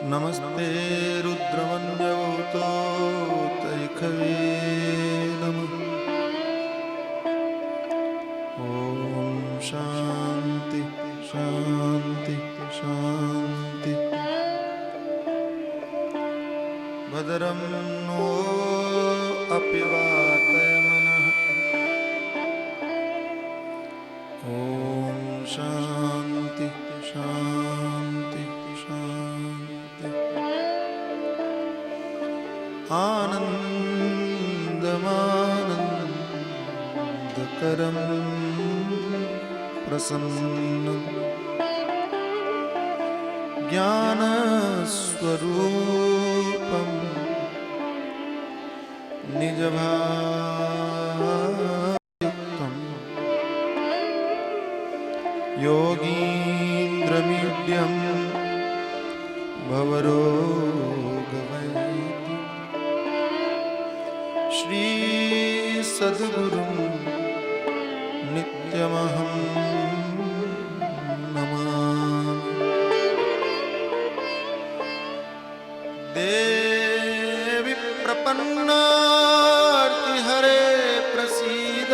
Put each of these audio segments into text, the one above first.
नमस्ते रुद्रमन्यवतो तैखवे नमः। ओम शांति शांति शांति। भद्रं नो अपि वातयमनः। ओम शांति शांति शांति। आनन्दमानन्दकरं प्रसन्नं ज्ञानस्वरूपं निजभावयुक्तं योगीन्द्रमीड्यं भवरोगवैद्यं श्री सद्गुरुं नित्यमहं नमामि। देवी प्रपन्नार्तिहरे प्रसीद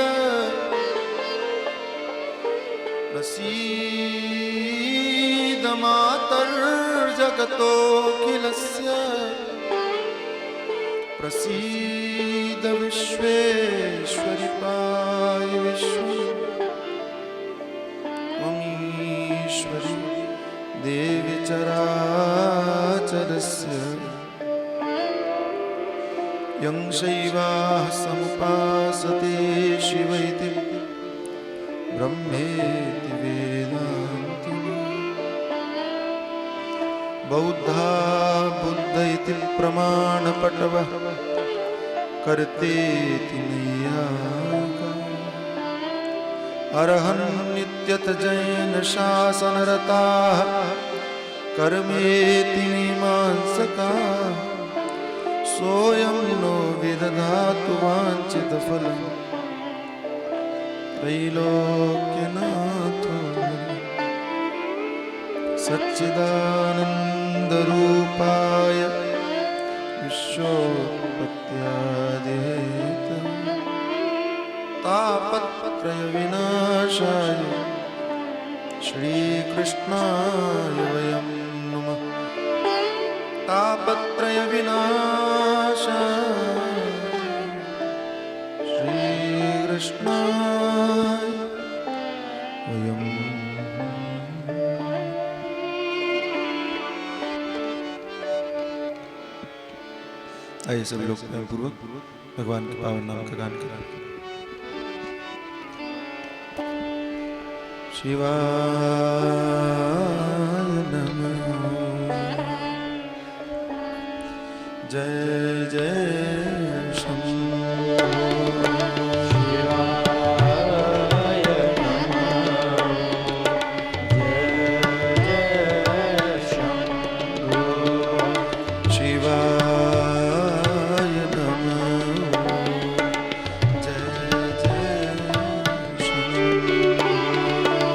प्रसीद मातर्जगतोऽखिलस्य प्रसीद विश्वेश्वरि पाहि विश्वं त्वमीश्वरि देवि चराचरस्य यं शैवाः समुपासते शिवैति ब्रह्मेति वेदान्ति। बौद्धा बुद्ध इति प्रमाणपटवः कर्तेति नैयायिकाः। अर्हन्नित्यत जैन शासनरताः कर्मेति मीमांसकाः। सोऽयं नो विदधातु वाञ्छितफलं त्रैलोक्यनाथो सच्चिदानन्दरूपाय विश्वोत्पत्त्यादिहेतवे तापत्रयविनाशाय श्रीकृष्णाय वयं नमः। तापत्रयविनाशाय श्रीकृष्णाय वयं। आइए सभी लोग प्रेम पूर्वक भगवान के पावन नाम का गान करें। शिवाय नमः। जय जय शंभो। शिवाय नमः। जय जय शंभो। शिवाय नमः। जय जय शंभो। शिवाय नमः।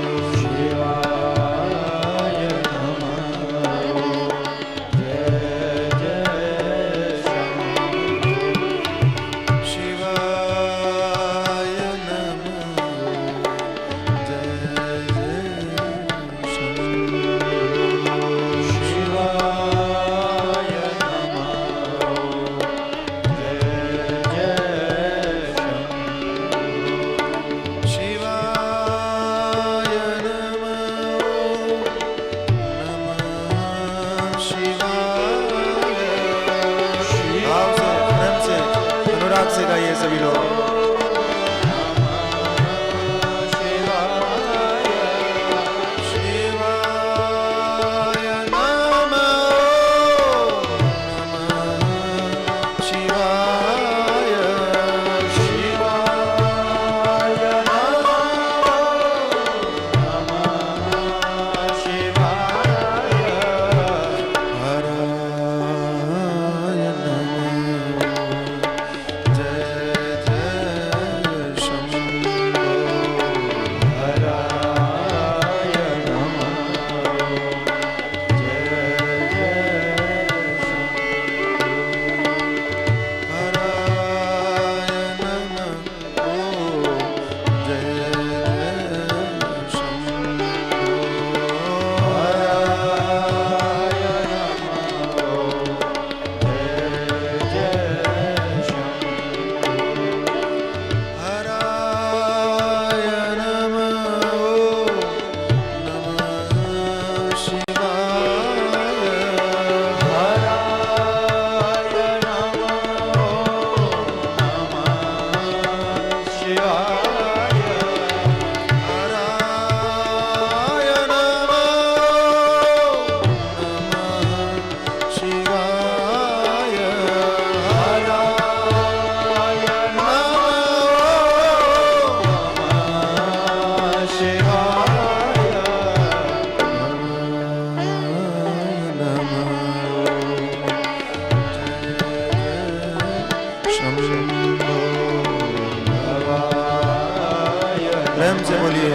जय जय से गाइए सभी लोग। जय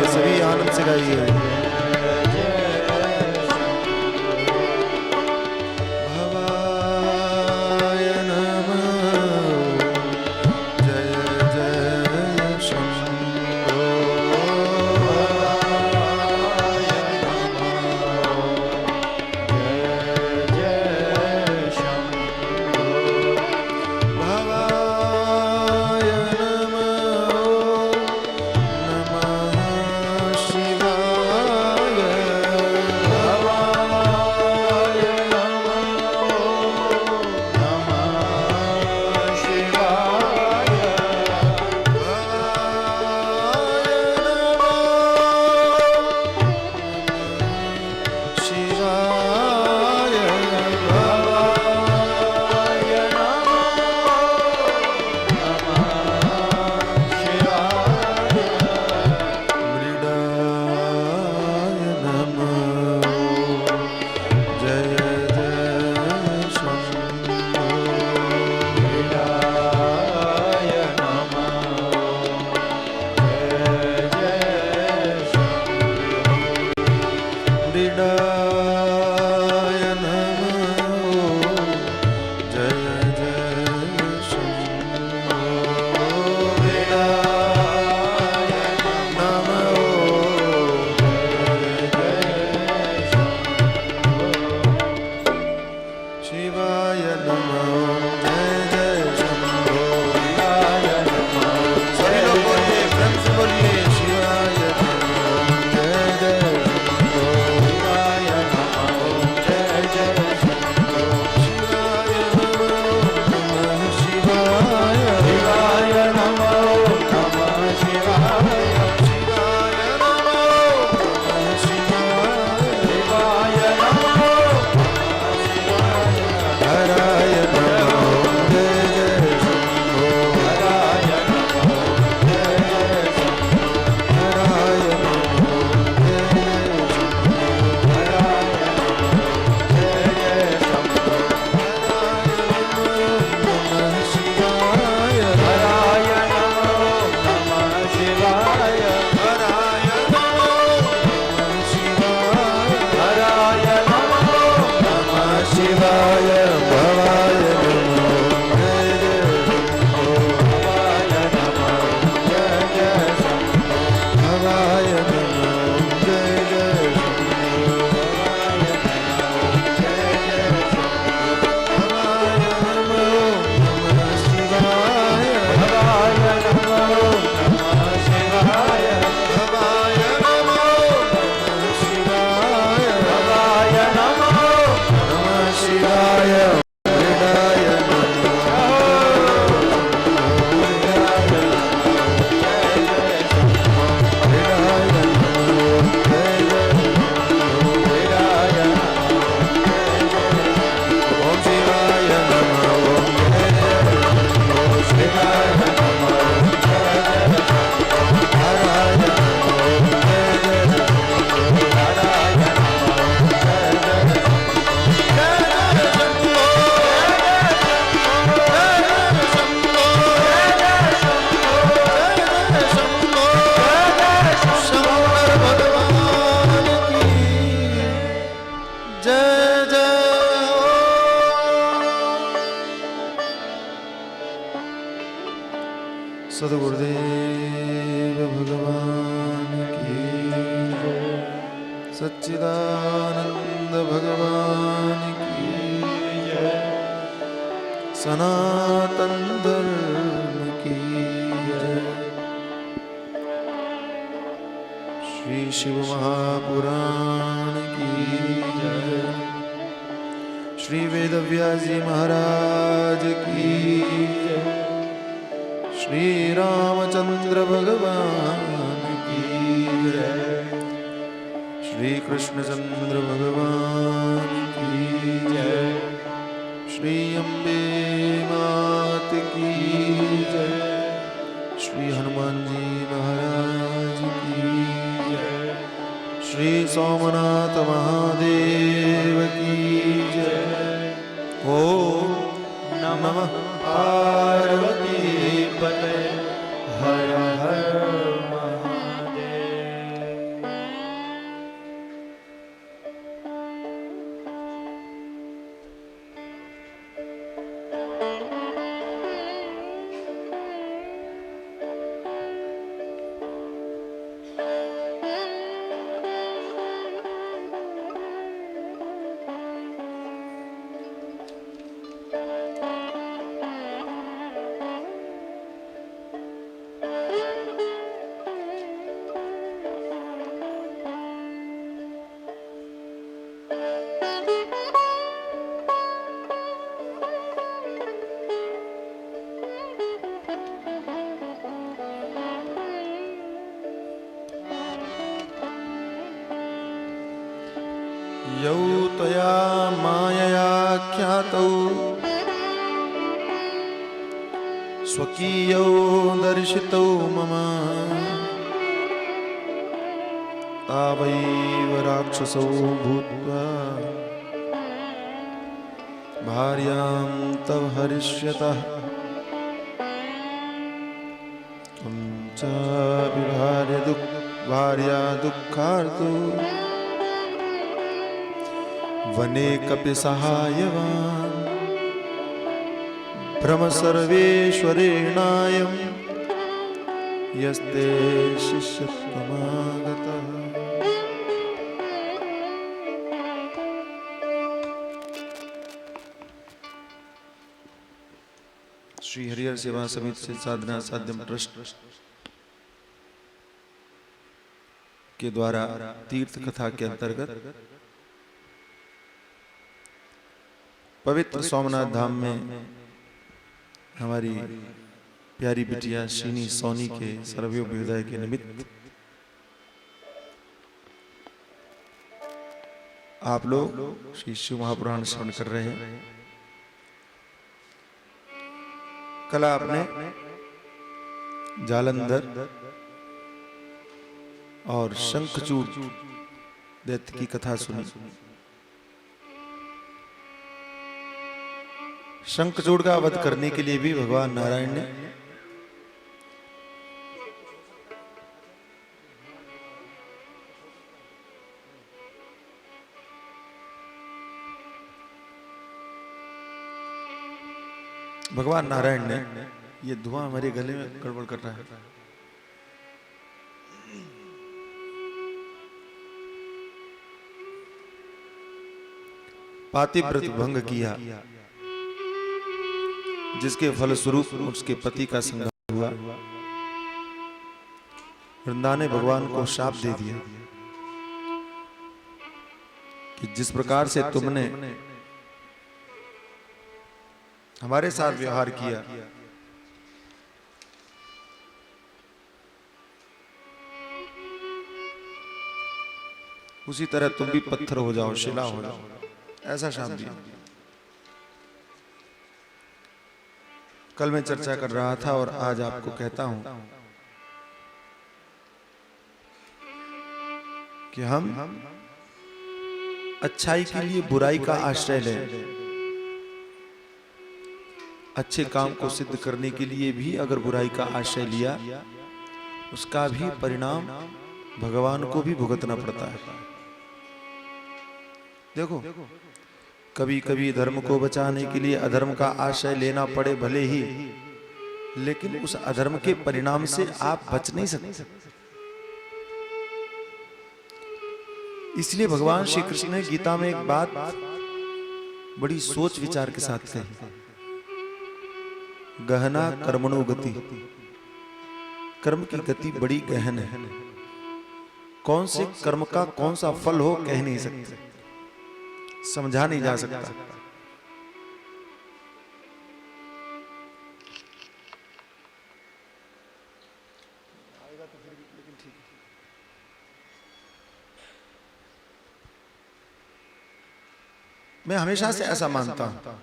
सभी आनंद से गाइए। भवाय नमः जय जय शंभो। भवाय नमः शिवाय। सद्गुरुदेव भगवान की जय। सच्चिदानंद भगवान की जय। सनातन धर्म की जय। श्री शिव महापुराण की जय। श्री वेदव्यास जी महाराज की जय। श्री रामचंद्र भगवान की जय। श्री कृष्णचंद्र भगवान की जय। श्री अम्बे मात की जय। श्री हनुमान जी महाराज की जय। श्री सोमनाथ महादेव की जय। ओम नमः पार्वती पते हर हर महादेव। यौ त्वया मायया ख्यातौ स्वकीयौ दर्शितौ मम तावैव राक्षसौ भूत्वा भार्यां तव हरिष्यतः त्वं चापि भार्या दुःखार्तो वने कपि सहायवान् भ्रम सर्वेश्वरेणायं यस्ते शिष्यत्वमागतः। श्री हरिहर सेवा समिति से साधना साध्यम ट्रस्ट के द्वारा तीर्थ कथा के अंतर्गत पवित्र सोमनाथ धाम में हमारी प्यारी बिटिया शीनी सोनी के सर्वोभ्युदय के निमित्त आप लोग श्री शिव महापुराण श्रवण कर रहे हैं। कल आपने जालंधर और शंखचूड़ दैत्य की कथा सुनी। शंखचूड़ का वध करने के लिए भी भगवान नारायण ने ये धुआं हमारे गले में गड़बड़ कर रहा है। पातिव्रत भंग किया, जिसके फलस्वरूप उसके पति का संघार हुआ। वृंदा ने भगवान को शाप दे दिया कि जिस प्रकार से तुमने हमारे साथ व्यवहार किया, उसी तरह तुम भी पत्थर हो जाओ, शिला हो जाओ, ऐसा शाप दिया। कल मैं चर्चा कर रहा था और आज आपको कहता हूं कि हम अच्छाई के लिए बुराई का आश्रय लें, अच्छे काम को सिद्ध करने के लिए भी अगर बुराई का आश्रय लिया, उसका भी परिणाम भगवान को भी भुगतना पड़ता है। देखो, कभी कभी धर्म को बचाने के लिए अधर्म का आश्रय लेना पड़े भले ही, लेकिन उस अधर्म के परिणाम से आप बच नहीं सकते। इसलिए भगवान श्री कृष्ण ने गीता में एक बात बड़ी सोच विचार के साथ कही, गहना कर्मणो गति। कर्म की गति बड़ी गहन है, कौन से कर्म का कौन सा फल हो कह नहीं सकते, समझा नहीं जा सकता। मैं हमेशा से ऐसा मानता हूं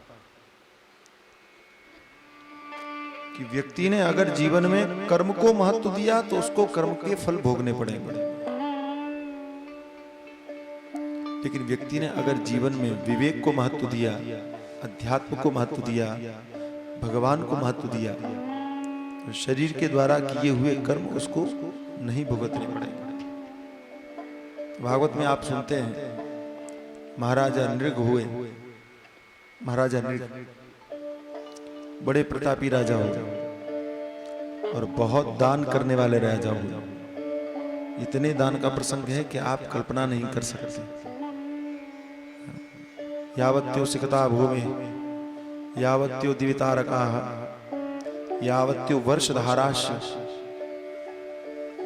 कि व्यक्ति ने अगर जीवन में कर्म को महत्व दिया तो उसको कर्म के फल भोगने पड़ेंगे, लेकिन व्यक्ति ने अगर जीवन में विवेक को महत्व दिया, अध्यात्म को महत्व दिया, भगवान को महत्व दिया, तो शरीर के द्वारा किए हुए कर्म उसको नहीं भुगतने पड़ेंगे। भागवत में आप सुनते हैं, महाराजा नृग हुए, महाराजा नृग बड़े प्रतापी राजा हुए और बहुत दान करने वाले राजा हुए। इतने दान का प्रसंग है कि आप कल्पना नहीं कर सकते। यावत्यो सिकता भूमि यावत्यो दिवितारकाः यावत्यो वर्षधाराश्च।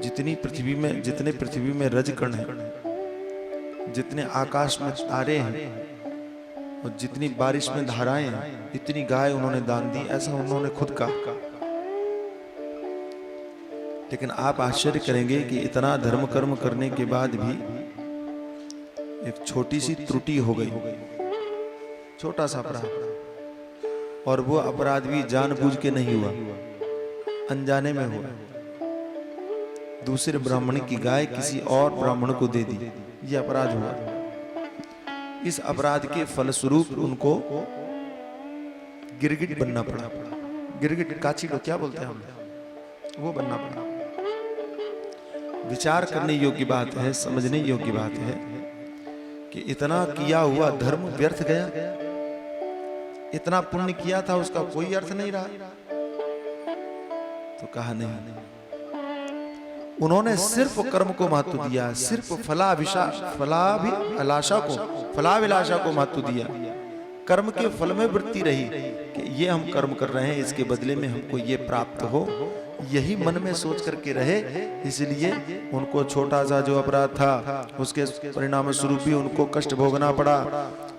जितने पृथ्वी में रजकण है, जितने आकाश में तारे हैं और जितनी बारिश में धाराएं हैं, इतनी गाय उन्होंने दान दी, ऐसा उन्होंने खुद कहा। लेकिन आप आश्चर्य करेंगे कि इतना धर्म कर्म करने के बाद भी एक छोटी सी त्रुटि हो गई, छोटा सा अपराध, और वो अपराध भी जानबूझ के नहीं हुआ, अनजाने में हुआ। दूसरे ब्राह्मण की गाय किसी और ब्राह्मण को दे दी, ये अपराध हुआ। इस अपराध के फलस्वरूप उनको गिरगिट बनना पड़ा। गिरगिट, काची को क्या बोलते हैं हम, वो बनना पड़ा। विचार करने योग्य बात है, समझने योग्य बात है कि इतना किया हुआ धर्म व्यर्थ गया, इतना पुण्य किया था उसका कोई अर्थ नहीं रहा। तो कहा नहीं, उन्होंने सिर्फ कर्म को महत्व दिया, सिर्फ फलाभिलाषा को महत्व दिया। कर्म के फल में वृत्ति रही कि ये हम कर्म कर रहे हैं, इसके बदले में हमको ये प्राप्त हो, यही मन में सोच करके रहे। इसलिए उनको छोटा सा जो अपराध था उसके परिणाम स्वरूप भी उनको कष्ट भोगना पड़ा।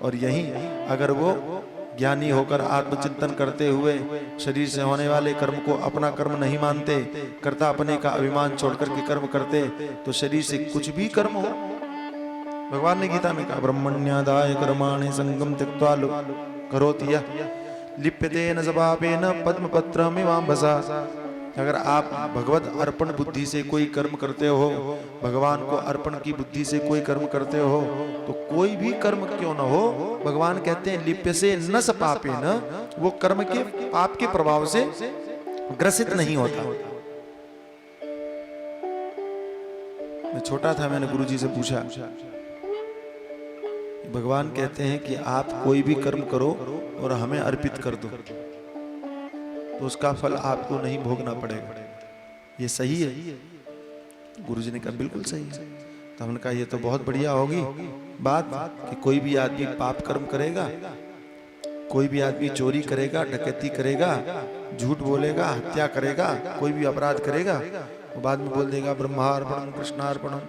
और यही अगर वो ज्ञानी होकर आत्मचिंतन करते हुए शरीर से होने वाले कर्म को अपना कर्म नहीं मानते, कर्ता अपने का अभिमान छोड़कर के कर्म करते, तो शरीर से कुछ भी कर्म हो, भगवान ने गीता में कहा ब्रह्मण्यादाय कर्माणि संगम त्यक्त्वा करोति यः लिप्यते न पापेन पद्मपत्रमिवाम्भसा। अगर आप भगवत अर्पण बुद्धि से कोई कर्म करते हो, भगवान को अर्पण की बुद्धि से कोई कर्म करते हो, तो कोई भी कर्म क्यों न हो, भगवान कहते हैं लिप्य से न स पापे न, वो कर्म के पाप के प्रभाव से ग्रसित नहीं होता। मैं छोटा था, मैंने गुरुजी से पूछा, भगवान कहते हैं कि आप कोई भी कर्म करो और हमें अर्पित कर दो, तो उसका फल आपको नहीं भोगना पड़ेगा, ये सही है? गुरुजी ने कहा बिल्कुल सही है। तो हमने कहा ये तो बहुत बढ़िया होगी बात कि कोई भी आदमी पाप कर्म करेगा, कोई भी आदमी चोरी करेगा, डकैती करेगा, झूठ बोलेगा, हत्या करेगा, कोई भी अपराध करेगा, वो बाद में बोल देगा ब्रह्मार्पणम कृष्णार्पणम,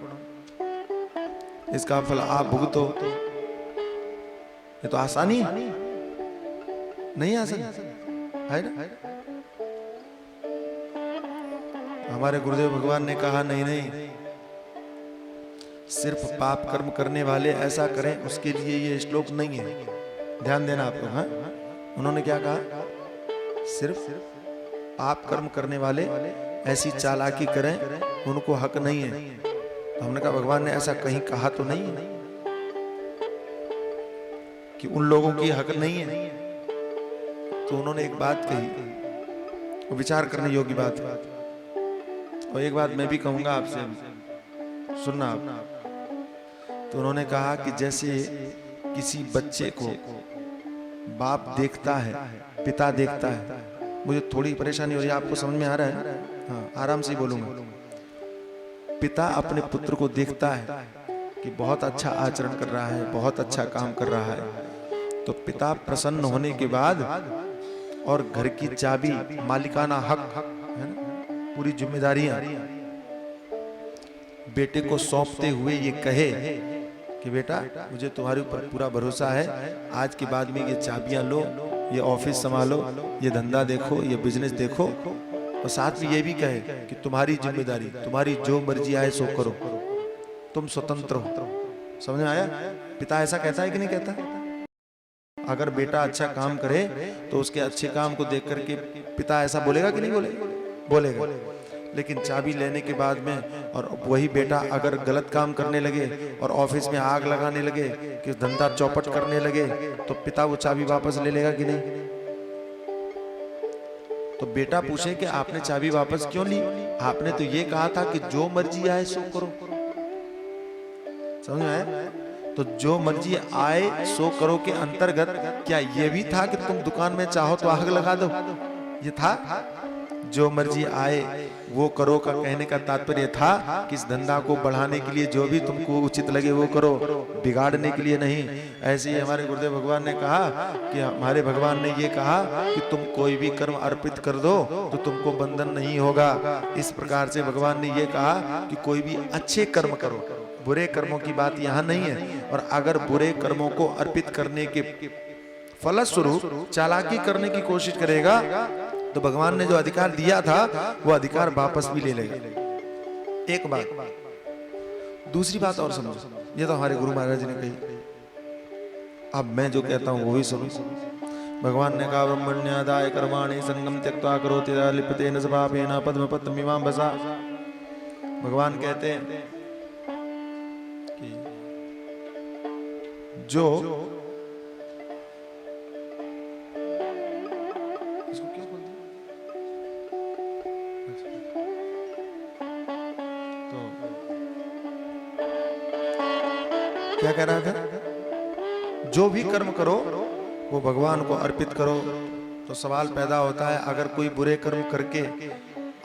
इसका फल आप भुगतो। ये तो आसानी नहीं, आसान है ना? हमारे गुरुदेव भगवान ने कहा नहीं नहीं, सिर्फ पाप कर्म करने वाले ऐसा करें, उसके लिए ये श्लोक नहीं है, ध्यान देना आप लोग। हाँ, उन्होंने क्या कहा? सिर्फ पाप कर्म करने वाले ऐसी चालाकी करें, उनको हक नहीं है। तो हमने कहा भगवान ने ऐसा कहीं कहा तो नहीं है कि उन लोगों की हक नहीं है। तो उन्होंने एक बात कही, विचार करने योग्य बात है, और एक बात मैं भी कहूंगा आपसे, सुनना आप। तो उन्होंने कहा कि जैसे किसी बच्चे को बाप देखता है, पिता देखता है, मुझे थोड़ी परेशानी हो रही है, आपको समझ में आ रहा है? हाँ, आराम से बोलूंगा। पिता अपने पुत्र को देखता है कि बहुत अच्छा आचरण कर रहा है, बहुत अच्छा काम कर रहा है, तो पिता प्रसन्न होने के बाद और घर की चाबी, मालिकाना हक है ना, पूरी जिम्मेदारियां बेटे को सौंपते हुए ये कहे कि बेटा मुझे तुम्हारे ऊपर पूरा भरोसा है, आज के बाद में ये चाबियां लो, ये ऑफिस संभालो, ये धंधा देखो, ये बिजनेस देखो, और साथ में ये भी कहे कि तुम्हारी जिम्मेदारी, तुम्हारी जो मर्जी आए सो करो, तुम स्वतंत्र हो। समझ में आया? पिता ऐसा कहता है कि नहीं कहता? अगर बेटा अच्छा काम करे तो उसके अच्छे काम को देख करके पिता ऐसा बोलेगा कि नहीं बोलेगा? बोलेगा। लेकिन चाबी लेने के बाद में और वही बेटा अगर गलत काम करने लगे और ऑफिस में आग लगाने लगे, कि धंधा चौपट करने लगे, तो पिता वो चाबी वापस ले लेगा कि नहीं? तो बेटा पूछे कि आपने चाबी वापस क्यों ली? आपने तो ये कहा था कि जो मर्जी आए सो करो। समझ में आया? तो जो मर्जी आए सो करो के अंतर्गत क्या ये भी था कि तुम दुकान में चाहो तो आग लगा दो? ये था? जो मर्जी आए वो करो का कहने का तात्पर्य था कि इस धंधा को बढ़ाने के लिए जो भी तुमको उचित लगे वो करो, बिगाड़ने के लिए नहीं। ऐसे ही हमारे गुरुदेव भगवान ने कहा कि हमारे भगवान ने ये कहा कि तुम कोई भी कर्म अर्पित कर दो तो तुमको बंधन नहीं होगा। इस प्रकार से भगवान ने ये कहा कि कोई भी अच्छे कर्म करो, बुरे कर्मों की बात यहाँ नहीं है। और अगर बुरे कर्मों को अर्पित करने के फलस्वरूप चालाकी करने की कोशिश करेगा तो भगवान ने जो अधिकार दिया था वो अधिकार वापस भी ले लेगा। एक बात, दूसरी बात और समझो, ये तो हमारे गुरु महाराज ने कही। अब मैं जो कहता हूँ वो भी सुनो। भगवान ने कहा ब्रह्मण्यादाय कर्माणि संगम त्यक्त्वा करोति लिप्यतेन स्वभावेन पद्मपत्रमिमां वसा। भगवान कहते हैं कि जो इसको क्या बोलते हैं, तो क्या कह रहा था, जो भी कर्म करो वो भगवान को अर्पित करो। तो सवाल पैदा होता है, अगर कोई बुरे कर्म करके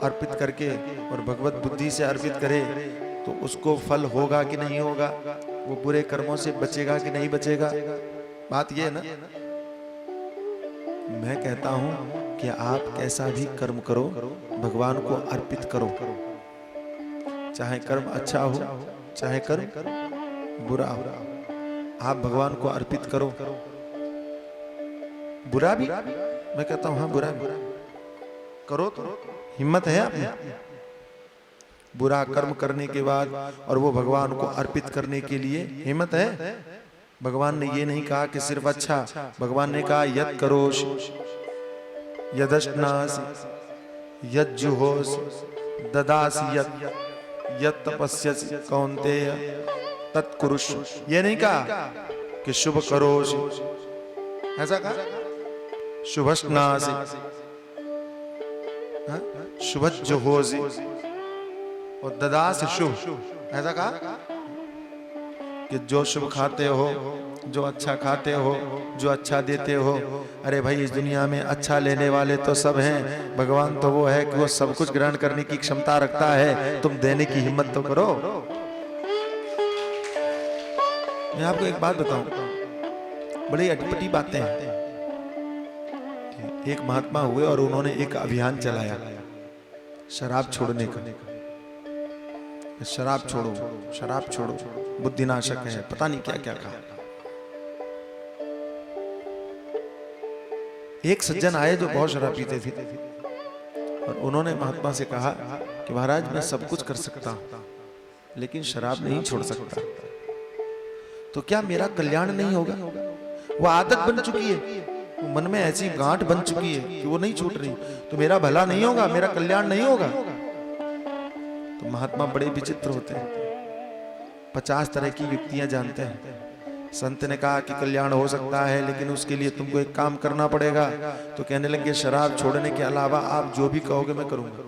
अर्पित करके और भगवत बुद्धि से अर्पित करे तो उसको फल होगा कि नहीं होगा, वो बुरे कर्मों से बचेगा कि नहीं बचेगा। बात ये है ना। मैं कहता हूं कि आप कैसा भी कर्म करो भगवान को अर्पित करो, चाहे कर्म अच्छा हो चाहे कर्म बुरा हो, आप भगवान को अर्पित करो। बुरा भी मैं कहता हूं, हाँ बुरा भी करो तो हिम्मत है आप में। बुरा कर्म करने के बाद और वो भगवान को अर्पित करने के लिए हिम्मत है। भगवान ने ये नहीं कहा कि सिर्फ अच्छा, भगवान ने कहा यत् करोष यदश्नासि यज्जुहोसि ददासि यत् तपस्यसि कौन्तेय तत्कुरुष। ये नहीं कहा कि शुभ करोष, ऐसा कहा शुभश्नासि शुभज्जुहोसि और ददासि शुभ, ऐसा कहा कि जो शुभ खाते हो, जो अच्छा खाते हो, जो अच्छा देते हो। अरे भाई इस दुनिया में अच्छा लेने वाले तो सब हैं, भगवान तो वो है कि वो सब कुछ ग्रहण करने की क्षमता रखता है, तुम देने की हिम्मत तो करो। मैं आपको एक बात बताऊं, बड़ी अटपटी बातें हैं। एक महात्मा हुए और उन्होंने एक अभियान चलाया शराब छोड़ने का। शराब छोड़ो, शराब छोड़ो, बुद्धिनाशक है, पता नहीं क्या क्या कहा। एक सज्जन आए जो बहुत शराब पीते थे और उन्होंने महात्मा से कहा कि महाराज मैं सब कुछ कर सकता हूं लेकिन शराब नहीं छोड़ सकता, तो क्या मेरा कल्याण नहीं होगा। वो आदत बन चुकी है, वो मन में ऐसी गांठ बन चुकी है कि वो नहीं छूट रही, तो मेरा भला नहीं होगा, मेरा कल्याण नहीं होगा। तो महात्मा बड़े विचित्र होते हैं, 50 तरह की युक्तियां जानते हैं। संत ने कहा कि कल्याण हो सकता है लेकिन उसके लिए तुमको एक काम करना पड़ेगा। तो कहने लगे शराब छोड़ने के अलावा आप जो भी कहोगे मैं करूंगा।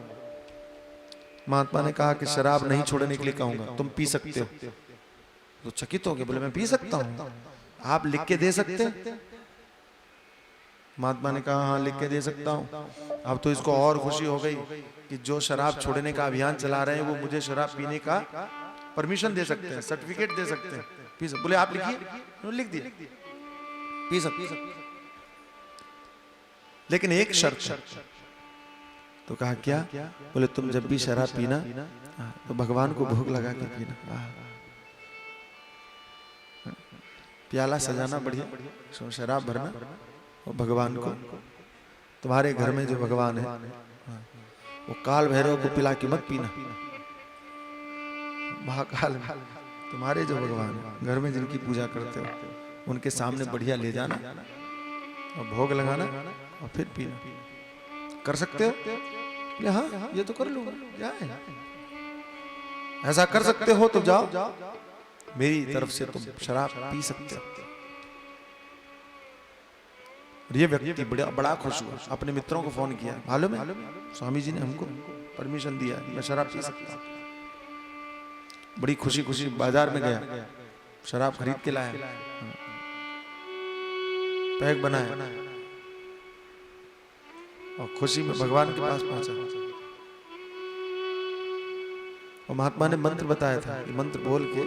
महात्मा ने कहा कि शराब नहीं छोड़ने के लिए कहूंगा, तुम पी सकते हो। तो चकित हो गए, बोले मैं पी सकता हूं, आप लिख के दे सकते हैं। महात्मा ने कहा हाँ लिख के दे सकता हूं। अब तो इसको और खुशी हो गई कि जो शराब छोड़ने का अभियान चला रहे हैं वो मुझे शराब पीने का परमिशन दे सकते हैं, सर्टिफिकेट दे सकते हैं। पी सकते, बोले आप लिखिए, लिख दिए पी सकते। लेकिन एक शर्त। तो कहा क्या, बोले तुम जब भी शराब पीना तो भगवान को भोग लगा के पीना। प्याला सजाना बढ़िया, शराब भरना और भगवान को, तुम्हारे घर में जो भगवान है वो काल भैरव को पिला के मत पीना। महाकाल तुम्हारे जो भगवान है घर में जिनकी पूजा करते हो उनके सामने बढ़िया ले जाना और भोग लगाना और फिर पीना। कर सकते हो? हाँ ये तो कर लूंगा, क्या है, ऐसा कर सकते हो तो जाओ, मेरी तरफ से तुम शराब पी सकते हो। ये व्यक्ति बड़ा खुश हुआ, अपने मित्रों को फोन किया, मालूम है स्वामी जी ने हमको परमिशन दिया, मैं शराब पी सकता। बड़ी खुशी खुशी बाजार में गया, शराब खरीद के लाया, पैक बनाया और खुशी में भगवान के पास पहुंचा। और महात्मा ने मंत्र बताया था, ये मंत्र बोल के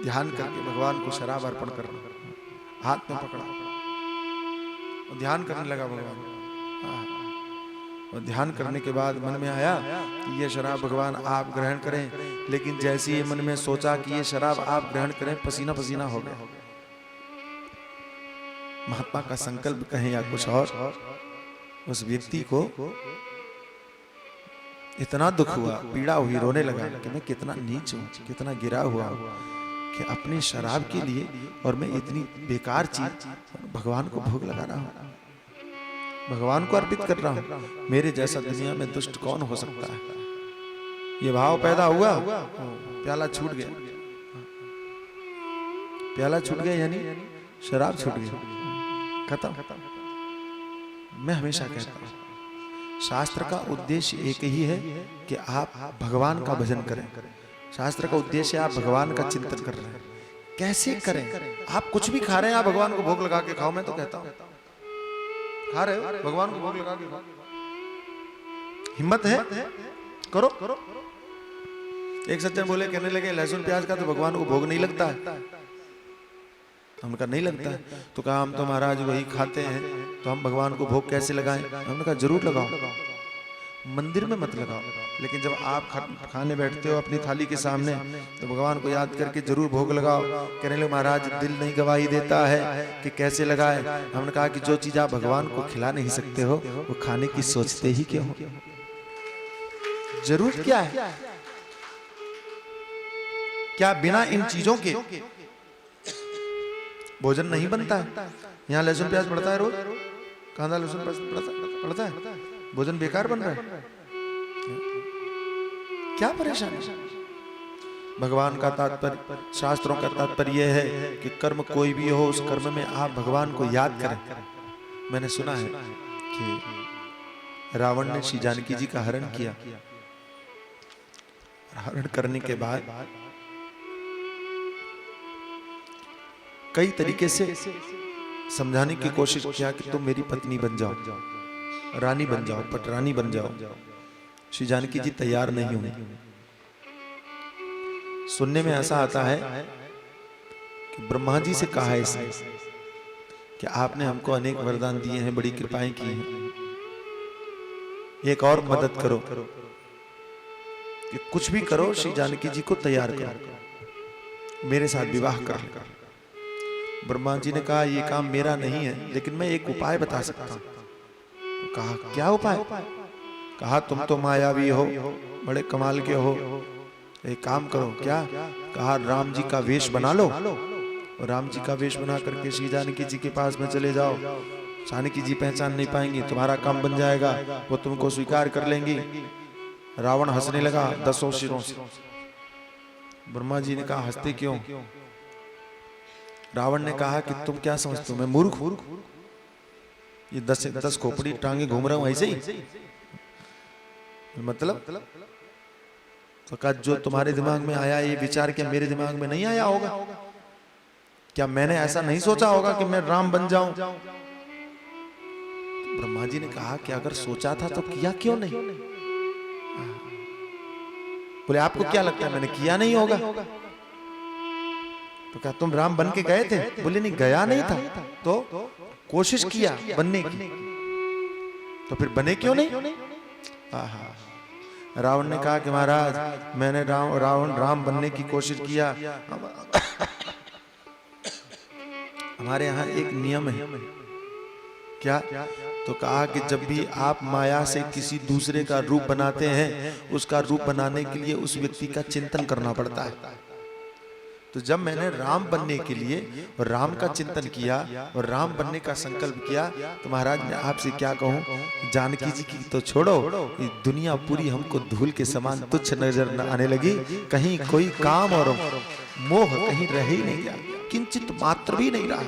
ध्यान करके भगवान को शराब अर्पण करना। हाथ में पकड़ा और ध्यान करने लगा भगवान। और ध्यान करने के बाद मन में आया कि ये शराब भगवान आप ग्रहण करें, लेकिन जैसे ही मन में सोचा कि ये शराब आप ग्रहण करें, पसीना पसीना हो गया। महात्मा का संकल्प कहें या कुछ और, उस व्यक्ति को इतना दुख हुआ, पीड़ा हुई, रोने लगा कि मैं कितना नीच हूं, कितना गिरा हुआ हूं कि अपनी शराब के लिए और मैं इतनी बेकार चीज भगवान को भोग लगा रहा हूं, भगवान को अर्पित कर रहा हूं, मेरे जैसा दुनिया में दुष्ट कौन हो सकता है। ये भाव पैदा हुआ, प्याला छूट गया, प्याला छूट गया यानी शराब छूट गई, खत्म। मैं हमेशा कहता हूं शास्त्र का उद्देश्य एक ही है कि आप भगवान का भजन करें। शास्त्र का उद्देश्य आप भगवान का चिंतन कर रहे हैं। कैसे करें? आप कुछ भी खा रहे हैं, आप भगवान को भोग लगा के खाओ। मैं तो कहता हूं खा रहे हो, भगवान को भोग लगा के खाओ। हिम्मत है, करो। एक सज्जन बोले, कहने लगे लहसुन प्याज का तो भगवान को भोग नहीं लगता है। हमने कहा नहीं लगता है, तो कहा हम तो महाराज वही खाते हैं, तो हम भगवान को भोग कैसे लगाएं? हमने कहा जरूर लगाओ, मंदिर में मत लगाओ, लेकिन जब आप खाने बैठते हो अपनी थाली के सामने तो भगवान को याद करके जरूर भोग लगाओ। कहने लगे महाराज दिल नहीं गवाही देता है कि कैसे लगाए। हमने कहा कि जो चीज आप भगवान को खिला नहीं सकते हो वो खाने की सोचते ही क्यों हो? जरूरत क्या है? क्या बिना इन चीजों के भोजन नहीं बनता है? यहाँ लहसुन प्याज पड़ता है रोज, कांदा लहसुन प्याज पड़ता है, भोजन बेकार बन रहा है। क्या परेशानी? भगवान का तात्पर्य, शास्त्रों का तात्पर्य यह है कि कर्म कोई भी हो, उस कर्म में आप भगवान को याद करें। मैंने सुना है कि रावण ने श्री जानकी जी का हरण किया, हरण करने के बाद कई तरीके से समझाने की कोशिश किया कि तुम मेरी पत्नी बन जाओ, रानी बन जाओ, पटरानी बन जाओ। श्री जानकी जी तैयार नहीं हुई। सुनने में ऐसा आता है कि ब्रह्मा जी से कहा है इसने कि आपने हमको अनेक वरदान दिए हैं, बड़ी कृपाएं की हैं, एक और मदद करो कि कुछ भी करो श्री जानकी जी को तैयार करो, मेरे साथ विवाह कर। ब्रह्मा जी ने कहा ये काम मेरा नहीं है, लेकिन मैं एक उपाय बता सकता हूं। तो कहा क्या उपाय? कहा तुम तो मायावी हो, बड़े कमाल के हो, एक काम करो। क्या? कहा राम जी का वेश बना लो, और राम जी का वेश बना करके श्री जानकी जी के पास में चले जाओ। जानकी जी पहचान नहीं पाएंगी, तुम्हारा काम बन जाएगा, वो तुमको स्वीकार कर लेंगी। रावण हंसने लगा 10 सिरों से। ब्रह्मा जी ने कहा हंसते क्यों? रावण ने कहा कि तुम क्या समझते हो मैं मूर्ख हूं? ये 10 खोपड़ी टांगे घूम रहा हूं ऐसे ही, मतलब तो कहा जो तुम्हारे दिमाग में आया ये विचार क्या मेरे दिमाग में नहीं आया होगा? क्या मैंने ऐसा नहीं सोचा होगा कि मैं राम बन जाऊं? तो ब्रह्मा जी ने कहा कि अगर सोचा था तो किया क्यों नहीं? बोले आपको क्या लगता है मैंने किया नहीं होगा? तो क्या तुम राम बन के गए थे? बोले नहीं गया नहीं था, तो कोशिश किया बनने की, तो फिर बने क्यों नहीं? रावण ने कहा कि महाराज मैंने राम बनने की कोशिश किया। हमारे यहाँ एक नियम है। क्या? तो कहा कि जब भी आप माया से किसी दूसरे का रूप बनाते हैं, उसका रूप बनाने के लिए उस व्यक्ति का चिंतन करना पड़ता है। तो जब मैंने राम बनने के लिए और राम का चिंतन किया और राम बनने का संकल्प किया, तो महाराज मैं आपसे क्या कहूँ, जानकी जी की तो छोड़ो, ये दुनिया पूरी हमको धूल के समान तुच्छ नजर न आने लगी। कहीं कोई काम और मोह कहीं रह ही नहीं गया, किंचित मात्र भी नहीं रहा।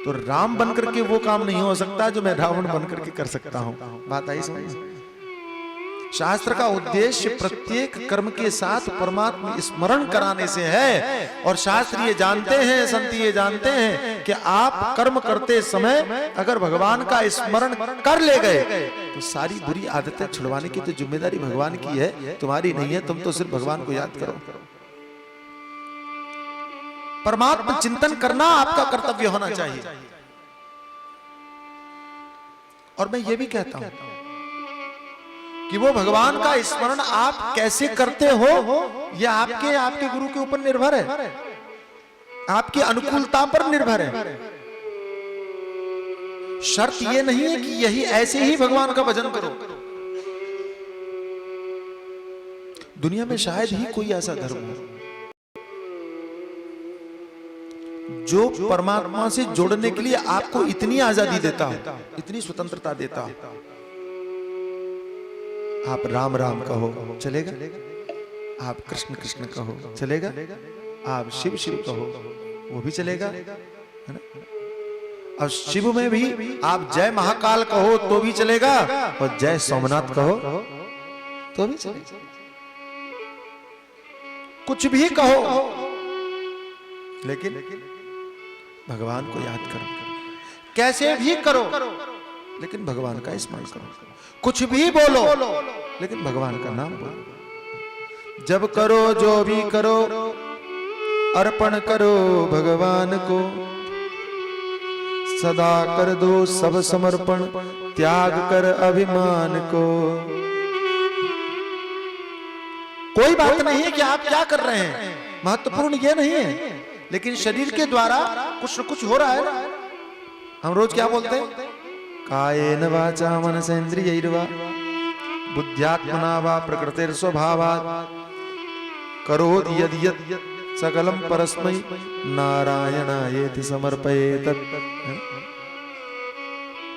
तो राम बन करके वो काम नहीं हो सकता जो मैं रावण बन करके कर सकता हूँ। बात आई समझ? शास्त्र का उद्देश्य प्रत्येक कर्म के साथ परमात्मा स्मरण कराने से है। और शास्त्र ये जानते हैं, संत ये जानते हैं कि आप कर्म करते समय अगर भगवान का स्मरण कर ले गए तो सारी बुरी आदतें छुड़वाने की तो जिम्मेदारी भगवान की है, तुम्हारी नहीं है। तुम तो सिर्फ भगवान को याद करो। परमात्मा चिंतन करना आपका कर्तव्य होना चाहिए। और मैं ये भी कहता हूं कि वो भगवान का स्मरण आप कैसे करते हो यह आपके गुरु के ऊपर निर्भर है, आपकी अनुकूलता पर निर्भर है। शर्त यह नहीं है कि यही ऐसे ही भगवान का भजन करो। दुनिया में शायद ही कोई ऐसा धर्म हो जो परमात्मा से जोड़ने के लिए आपको इतनी आजादी देता हो, इतनी स्वतंत्रता देता हो। आप राम राम कहो चलेगा, आप कृष्ण कृष्ण कहो चलेगा, आप शिव शिव कहो वो भी चलेगा, है ना। और शिव में भी आप जय महाकाल कहो तो भी चलेगा, और जय सोमनाथ कहो तो भी चलेगा। कुछ भी कहो, लेकिन भगवान को याद करो। कैसे भी करो, लेकिन भगवान का स्मरण करो। कुछ भी बोलो, लेकिन भगवान का नाम बोलो। जब करो जो भी करो, अर्पण करो भगवान को। सदा कर दो सब समर्पण, त्याग कर अभिमान को। कोई बात नहीं है कि आप क्या कर रहे हैं, महत्वपूर्ण ये नहीं है, लेकिन शरीर के द्वारा कुछ न कुछ हो रहा है। हम रोज क्या बोलते हैं, कायेन वाचा मनसेन्द्रियैर्वा बुद्ध्यात्मना वा प्रकृतिर्स्वभावात् करोति यदि यत् सकलम परस्मै नारायणायेति समर्पयेत्।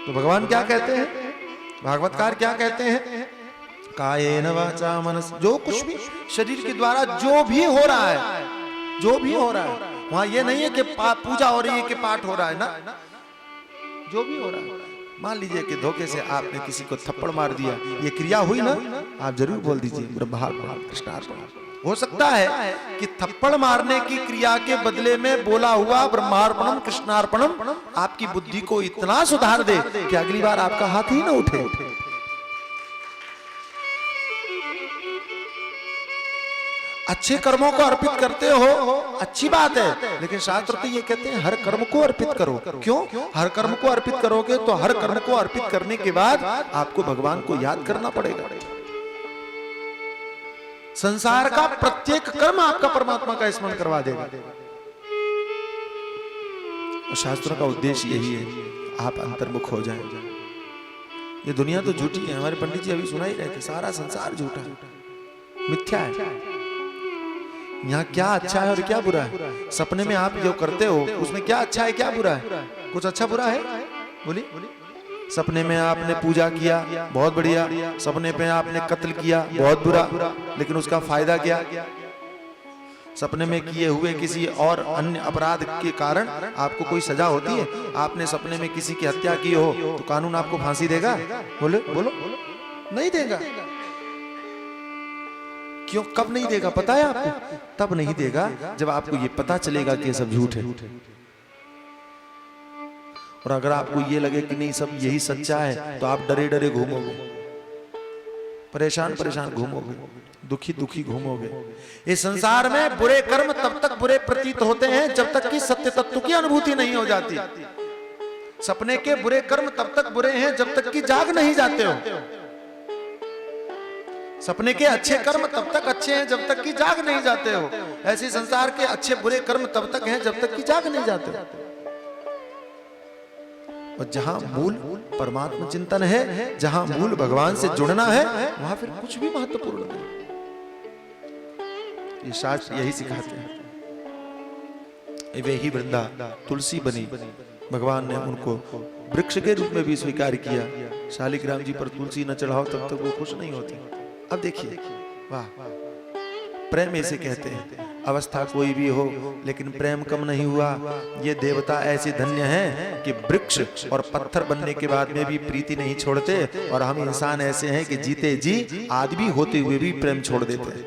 तो भगवान क्या कहते हैं, भागवतकार क्या कहते हैं, कायेन वाचा मनस, जो कुछ भी शरीर के द्वारा जो भी हो रहा है, जो भी हो रहा है, वहां ये नहीं है कि पूजा हो रही है कि पाठ हो रहा है ना, जो भी हो रहा है। मान लीजिए कि धोखे से आपने किसी को थप्पड़ मार दिया, ये क्रिया हुई ना, आप जरूर बोल दीजिए ब्रह्मार्पणम कृष्णार्पणम। हो सकता है कि थप्पड़ मारने की क्रिया के बदले में बोला हुआ ब्रह्मार्पणम कृष्णार्पणम आपकी बुद्धि को इतना सुधार दे कि अगली बार आपका हाथ ही ना उठे। अच्छे कर्मों को अर्पित करते हो, अच्छी बात है, लेकिन शास्त्र तो ये कहते हैं हर कर्म को अर्पित करो। क्यों? हर कर्म को अर्पित करोगे तो हर कर्म को अर्पित करने के बाद आपको भगवान को याद करना पड़ेगा। संसार का प्रत्येक कर्म आपका परमात्मा का स्मरण करवा देगा। और शास्त्रों का उद्देश्य यही है, आप अंतर्मुख हो जाएं। ये दुनिया तो झूठी है, हमारे पंडित जी अभी सुना ही रहे थे, सारा संसार झूठा है, मिथ्या है। यहाँ क्या अच्छा है और क्या बुरा है, सपने में आप जो करते हो उसमें क्या अच्छा है क्या बुरा है, कुछ अच्छा बुरा है? बोलिए। सपने में आपने पूजा किया, बहुत बढ़िया। सपने में आपने कत्ल किया, बहुत बुरा, लेकिन उसका फायदा क्या? सपने में किए हुए किसी और अन्य अपराध के कारण आपको कोई सजा होती है। आपने सपने में किसी की हत्या की हो तो कानून आपको फांसी देगा? बोलो बोलो, नहीं देगा। क्यों? कब नहीं देगा पता है आपको? तब नहीं देगा जब आपको ये पता चलेगा कि ये सब झूठ है। और अगर आपको ये लगे कि नहीं सब यही सच्चा है, तो आप डरे डरे घूमोगे, परेशान परेशान घूमोगे, दुखी दुखी घूमोगे। इस संसार में बुरे कर्म तब तक बुरे प्रतीत होते हैं जब तक कि सत्य तत्व की अनुभूति नहीं हो जाती। सपने के बुरे कर्म तब तक बुरे हैं जब तक कि जाग नहीं जाते हो। सपने के अच्छे कर्म तब तक अच्छे हैं जब तक कि जाग नहीं जाते हो। ऐसे संसार के अच्छे बुरे कर्म तब तक हैं जब तक कि जाग नहीं जाते हो। और जहां मूल परमात्मा चिंतन है, जहां मूल भगवान से जुड़ना है, वहां फिर कुछ भी महत्वपूर्ण नहीं। ये शास्त्र यही सिखाते हैं। वे ही वृंदा तुलसी बनी, भगवान ने उनको वृक्ष के रूप में भी स्वीकार किया। शालिग्राम जी पर तुलसी न चढ़ाओ तब तक वो खुश नहीं होते। अब देखिए, वाह, प्रेम ऐसे कहते हैं, अवस्था कोई भी हो लेकिन प्रेम कम नहीं हुआ। ये देवता ऐसे धन्य हैं कि वृक्ष और पत्थर बनने के बाद में भी प्रीति नहीं छोड़ते, और हम इंसान ऐसे हैं कि जीते जी आदमी होते हुए भी प्रेम छोड़ देते हैं।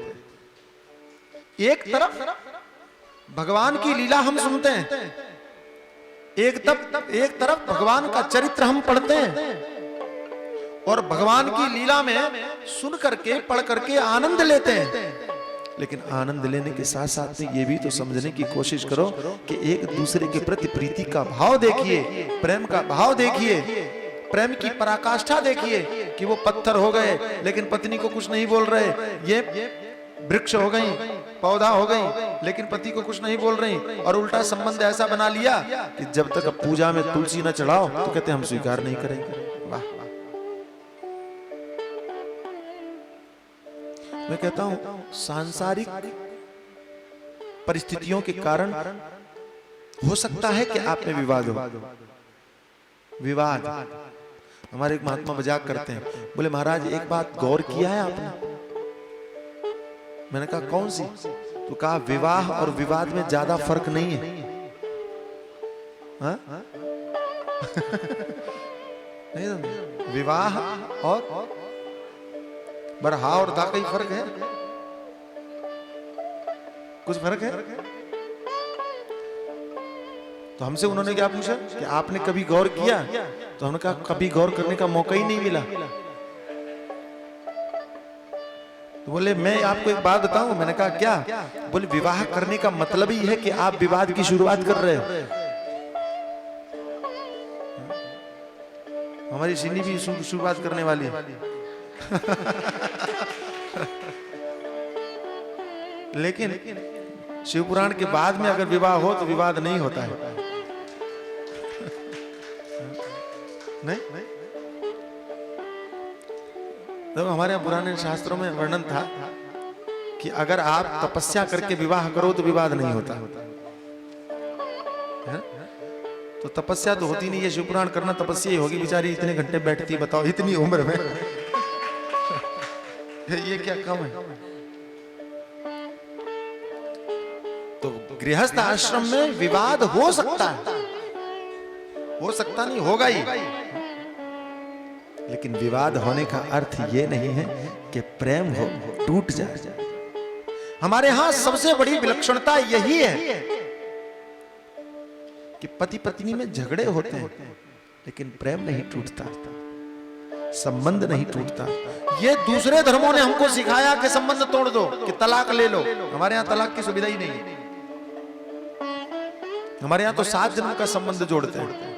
एक तरफ भगवान की लीला हम सुनते हैं, एक तरफ भगवान का चरित्र हम पढ़ते हैं, और भगवान की लीला में सुन करके पढ़ करके आनंद लेते हैं। लेकिन आनंद लेने के साथ साथ में ये भी तो समझने की कोशिश करो कि एक दूसरे के प्रति प्रीति का भाव देखिए, प्रेम का भाव देखिए, प्रेम की पराकाष्ठा देखिए कि वो पत्थर हो गए लेकिन पत्नी को कुछ नहीं बोल रहे, ये वृक्ष हो गई, पौधा हो गई लेकिन पति को कुछ नहीं बोल रही, और उल्टा संबंध ऐसा बना लिया कि जब तक पूजा में तुलसी न चढ़ाओ तो कहते हम स्वीकार नहीं करेंगे। वाह, मैं कहता हूं सांसारिक परिस्थितियों के कारण हो सकता है कि आप में विवाद हो। विवाद, हमारे एक महात्मा मजाक करते हैं, बोले महाराज एक बात गौर किया है आपने? मैंने कहा कौन सी? तो कहा विवाह और विवाद में ज्यादा फर्क नहीं है। हाँ? नहीं तो विवाह और बरहा और दा का ही फर्क है, कुछ फर्क है? तो हमसे उन्होंने क्या पूछा कि आपने कभी गौर किया? तो हमने कहा कभी गौर करने का मौका ही नहीं मिला। तो बोले मैं आपको एक बात बताऊं। मैंने कहा क्या? बोले विवाह करने का मतलब ही है कि आप विवाद की शुरुआत कर रहे हो। हमारी सिन्नी भी शुरुआत करने वाली है। लेकिन शिव पुराण के बाद में अगर विवाह हो तो विवाद नहीं होता है। नहीं, तो हमारे यहाँ पुराने शास्त्रों में वर्णन था कि अगर आप तपस्या करके विवाह करो तो विवाद नहीं होता है? तो तपस्या तो होती नहीं है, शिव पुराण करना तपस्या ही होगी। बेचारी इतने घंटे बैठती, बताओ इतनी उम्र में। ये क्या कम है? तो गृहस्थ आश्रम में विवाद हो सकता है, हो सकता नहीं, होगा ही। लेकिन विवाद होने का अर्थ ये नहीं है कि प्रेम हो टूट जाए। हमारे यहां सबसे बड़ी विलक्षणता यही है कि पति पत्नी में झगड़े होते हैं लेकिन प्रेम नहीं टूटता, संबंध नहीं टूटता। ये दूसरे धर्मों ने हमको सिखाया कि संबंध तोड़ दो, कि तलाक ले लो। हमारे यहां तलाक की सुविधा ही नहीं है। हमारे यहां तो 7 जन्म का संबंध जोड़ते हैं।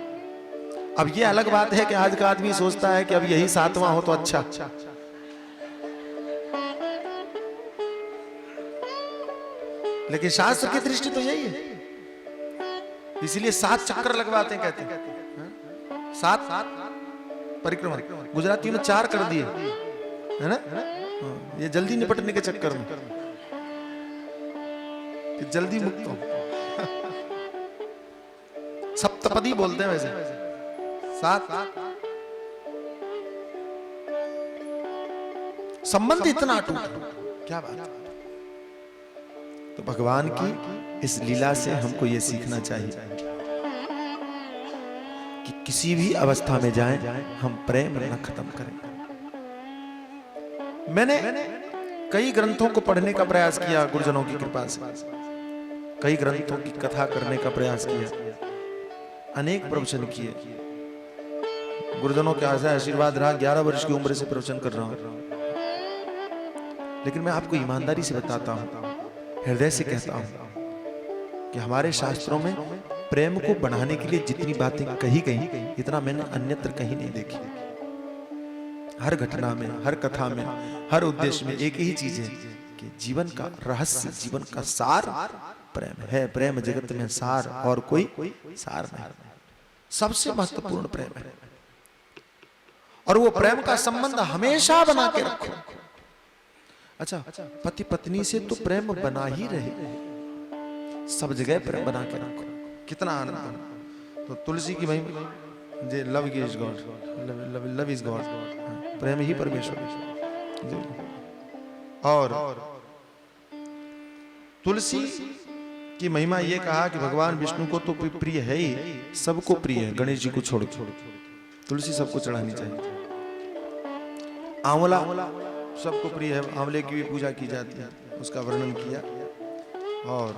अब ये अलग बात है कि आज का आदमी सोचता है कि अब यही 7वां हो तो अच्छा। लेकिन शास्त्र की दृष्टि तो यही है, इसीलिए 7 चक्कर लगवाते हैं, कहते हैं 7 परिक्रमा। गुजरातियों ने 4 कर दिए है ना, ये जल्दी निपटने के चक्कर में कि जल्दी मुक्त हो। सप्तपदी बोलते हैं वैसे 7। संबंध इतना टूटा, क्या बात। तो भगवान की इस लीला से हमको यह सीखना चाहिए कि किसी भी अवस्था में जाएं हम प्रेम न खत्म करें। मैंने कई ग्रंथों को पढ़ने का प्रयास किया गुरुजनों की कृपा से, कई ग्रंथों की कथा करने का प्रयास किया, अनेक प्रवचन किए। गुरुजनों के आशीर्वाद रहा, 11 वर्ष की उम्र से प्रवचन कर रहा हूं। लेकिन मैं आपको ईमानदारी से बताता हूं, हृदय से कहता हूं कि हमारे शास्त्रों में प्रेम को बढ़ाने के लिए जितनी बातें कही गई, इतना मैंने अन्यत्र कहीं नहीं देखी। हर घटना में, हर कथा में, हर उद्देश्य में एक ही चीज है कि जीवन का रहस्य, जीवन का सार प्रेम है। प्रेम जगत में सार और कोई सार नहीं, सबसे महत्वपूर्ण प्रेम है। और वो प्रेम का संबंध हमेशा बना के रखो। अच्छा, पति पत्नी से तो प्रेम बना ही रहे, सब जगह प्रेम बना के रखो, कितना आनंद। तो तुलसी की महिमा, love is God, love is God, प्रेम ही परमेश्वर। और तुलसी की महिमा ये कहा कि भगवान विष्णु को तो प्रिय है ही, सबको प्रिय है, गणेश जी को छोड़ तुलसी सबको चढ़ानी चाहिए। आंवला सबको प्रिय है, आंवले की भी पूजा की जाती है, उसका वर्णन किया। और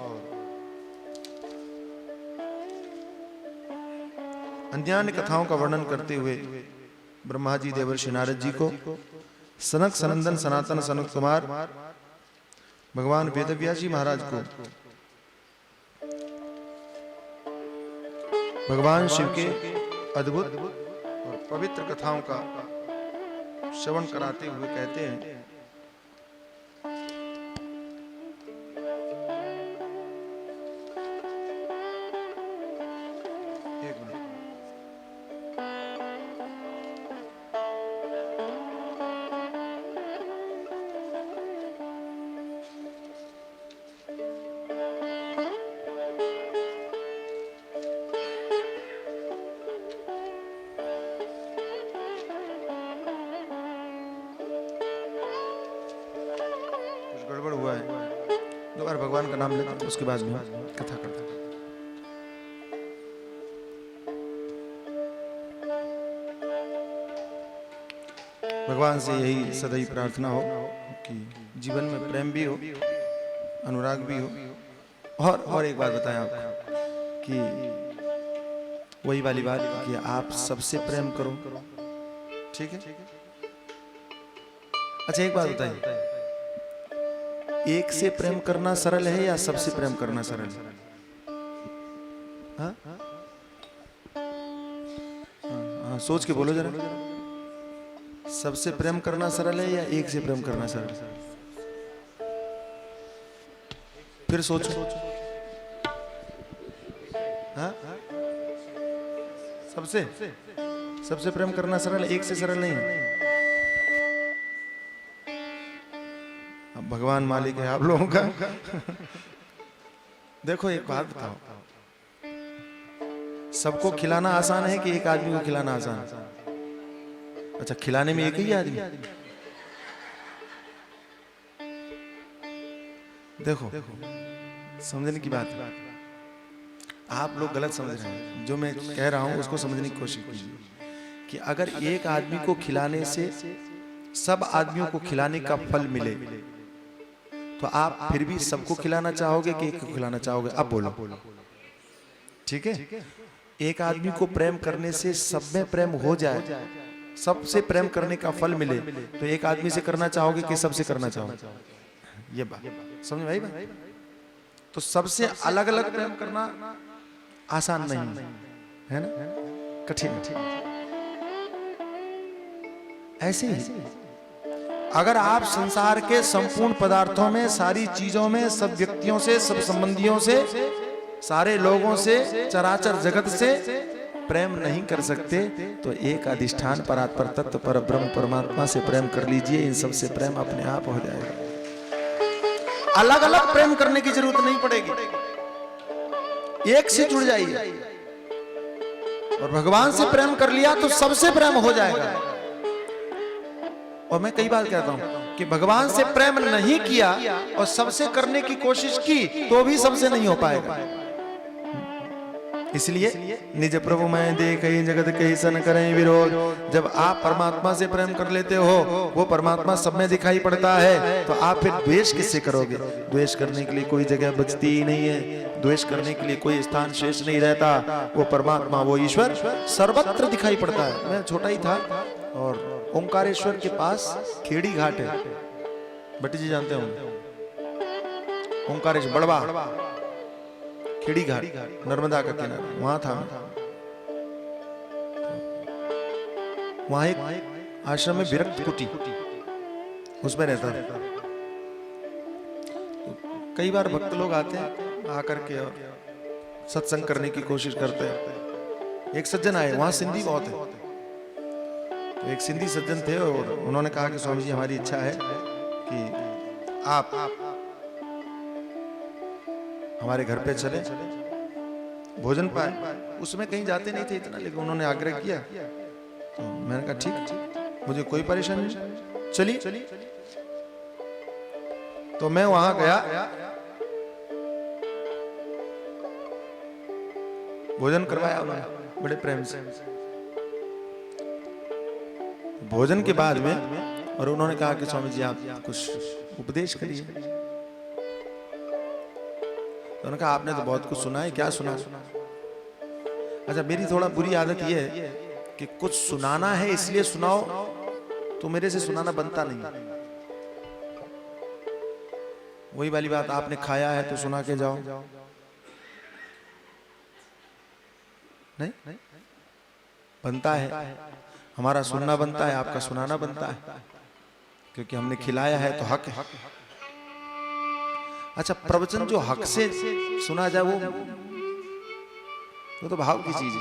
अन्य कथाओं का वर्णन करते हुए ब्रह्मा जी देवर्षि नारद जी को, सनक सनंदन सनातन सनत कुमार भगवान वेदव्यास जी महाराज को भगवान शिव के अद्भुत और पवित्र कथाओं का श्रवण कराते हुए कहते हैं, एक मिनट, गड़बड़ हुआ है, दो बार भगवान का नाम लेते हैं, उसके बाद में कथा करते हैं। भगवान से यही सदैव प्रार्थना हो कि जीवन में प्रेम भी हो, अनुराग भी हो। और एक बात बताएं आपको कि वही वाली बात कि आप सबसे प्रेम करो, ठीक है? अच्छा एक बात बताइए, एक से प्रेम करना सरल है या सबसे प्रेम करना सरल है? हाँ? हाँ, सोच के बोलो जरा, सबसे प्रेम करना सरल है या एक से प्रेम करना सरल है? फिर सोचो। हाँ? सबसे प्रेम करना सरल है, एक से सरल नहीं है। अब भगवान मालिक है आप लोगों का। देखो एक बात बताओ, सबको खिलाना आसान है कि एक आदमी को खिलाना आसान है? अच्छा, खिलाने में एक ही आदमी? देखो समझने की बात है, आप लोग गलत समझ रहे हैं। जो मैं कह रहा हूं उसको समझने की कोशिश कीजिए कि अगर एक आदमी को खिलाने से सब आदमियों को खिलाने का फल मिले तो आप फिर भी सबको खिलाना चाहोगे कि एक को खिलाना चाहोगे? अब बोलो, ठीक है? एक आदमी को प्रेम करने से सब में प्रेम हो जाए, सबसे प्रेम करने का फल मिले, तो एक आदमी से करना चाहोगे कि सबसे करना चाहोगे? ये बात समझ में आई बात? तो सबसे अलग अलग प्रेम करना आसान नहीं है ना, कठिन। ऐसे ही अगर आप संसार के संपूर्ण पदार्थों में, सारी चीजों में, सब व्यक्तियों से, सब संबंधियों से, सारे लोगों से, चराचर जगत से प्रेम नहीं कर सकते तो एक अधिष्ठान परात्पर तत्व पर ब्रह्म परमात्मा से प्रेम कर लीजिए, इन सब से प्रेम अपने आप हो जाएगा। अलग अलग प्रेम करने की जरूरत नहीं पड़ेगी, एक से जुड़ जाइए और भगवान से प्रेम कर लिया तो सबसे प्रेम हो जाएगा। और मैं कई बार कहता हूं कि भगवान से प्रेम नहीं किया और सबसे करने की कोशिश की तो भी सबसे नहीं हो पाएगा। इसलिए निज प्रभु मैं देखहि जगत कहि सन करें विरोध। जब आप परमात्मा से प्रेम कर लेते हो, वो परमात्मा सब में दिखाई पड़ता है, तो आप फिर द्वेष किससे करोगे? द्वेष करने के लिए कोई जगह बचती ही नहीं है, द्वेष करने के लिए कोई स्थान शेष नहीं रहता। वो परमात्मा, वो ईश्वर सर्वत्र दिखाई पड़ता है। मैं छोटा ही था और ओंकारेश्वर के पास खेड़ी घाट है, भट्टी जी जानते होंगे, ओंकारेश्वर बड़वा खेड़ी घाट, नर्मदा का किनारा, वहां था। वहां एक आश्रम में विरक्त कुटी, उसमें रहता था। तो कई बार भक्त लोग आते हैं, आकर के और सत्संग करने की कोशिश करते हैं। एक सज्जन आए, वहां सिंधी बहुत है, तो एक सिंधी सज्जन थे और उन्होंने कहा कि स्वामी जी हमारी इच्छा है कि आप हमारे घर पे चले, भोजन पाए। उसमें कहीं जाते नहीं थे इतना, लेकिन उन्होंने आग्रह किया तो मैंने कहा ठीक, मुझे कोई परेशानी नहीं, चलिए। तो मैं वहां गया, भोजन करवाया उन्होंने बड़े प्रेम से। भोजन के बाद में और उन्होंने कहा कि स्वामी जी आप कुछ उपदेश करिए। तो उन्होंने कहा आपने तो बहुत कुछ सुना है, क्या सुना? अच्छा, मेरी थोड़ा बुरी आदत यह है कि कुछ सुनाना है इसलिए सुनाओ, तो मेरे से सुनाना बनता नहीं। वही वाली बात, आपने खाया है तो सुना के जाओ, नहीं बनता है। हमारा सुनना बनता है, आपका सुनाना बनता है, क्योंकि हमने खिलाया है तो हक है। अच्छा, प्रवचन जो हक से सुना जाए वो तो भाव की चीज है।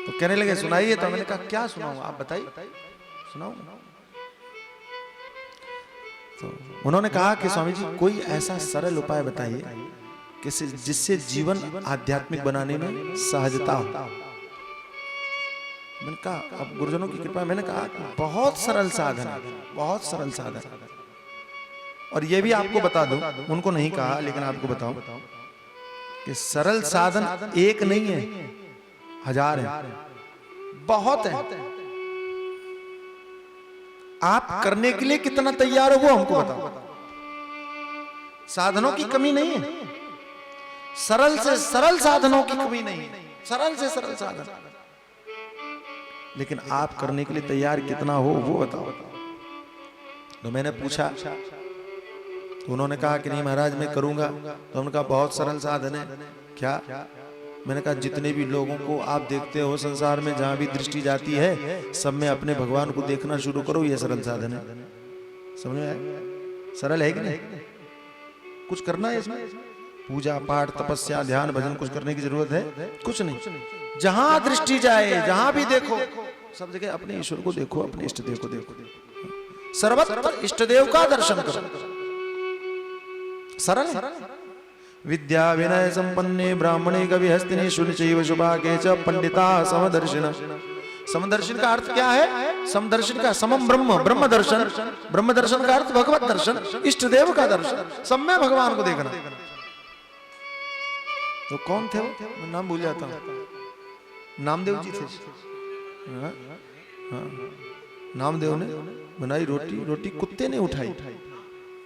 तो कहने लगे सुनाइए, तो मैंने कहा क्या सुनाऊं, आप बताइए, सुनाओ। तो उन्होंने कहा कि स्वामी जी कोई ऐसा सरल उपाय बताइए जिससे जीवन आध्यात्मिक बनाने में सहजता हो। मैंने कहा अब गुरुजनों की कृपा, मैंने कहा बहुत सरल साधन है, बहुत सरल साधन। और ये भी आपको बता दूं, उनको नहीं कहा लेकिन आपको बताऊं कि सरल साधन एक नहीं है, हजार है, बहुत है। आप करने के लिए कितना तैयार हो वो हमको बताओ। साधनों की कमी नहीं है, सरल से सरल साधनों की कमी नहीं है, सरल से सरल साधन, लेकिन आप करने के लिए तैयार कितना हो वो बताओ। तो मैंने पूछा तो उन्होंने कहा कि नहीं महाराज मैं करूंगा। तो उन्होंने कहा बहुत सरल साधन है। क्या? मैंने कहा जितने भी लोगों को आप देखते हो संसार में, जहां भी दृष्टि जाती है सब में अपने भगवान को देखना शुरू करो, ये सरल साधन है। समझ में आया? सरल है कि नहीं? कुछ करना है इसमें? पूजा पाठ तपस्या ध्यान भजन कुछ करने की जरूरत है? कुछ नहीं। जहां दृष्टि जाए, जहां भी देखो, सब जगह अपने ईश्वर को देखो, अपने इष्ट देव को देखो। सर्वत्र इष्ट देव का दर्शन करो। सरल है। विद्या विनय संपन्ने ब्राह्मणे कवि हस्तिने शुनिचैव शुभागे च पंडिता समदर्शिन। समदर्शन का अर्थ क्या है? समदर्शन का समम ब्रह्म, ब्रह्म दर्शन। ब्रह्म दर्शन का अर्थ भगवत दर्शन, इष्ट देव का दर्शन, सब में भगवान को देखना। तो कौन थे वो? मैं नाम भूल जाता हूं। नामदेव जी थे। हाँ, हाँ। नामदेव ने बनाई रोटी, रोटी कुत्ते ने उठाई,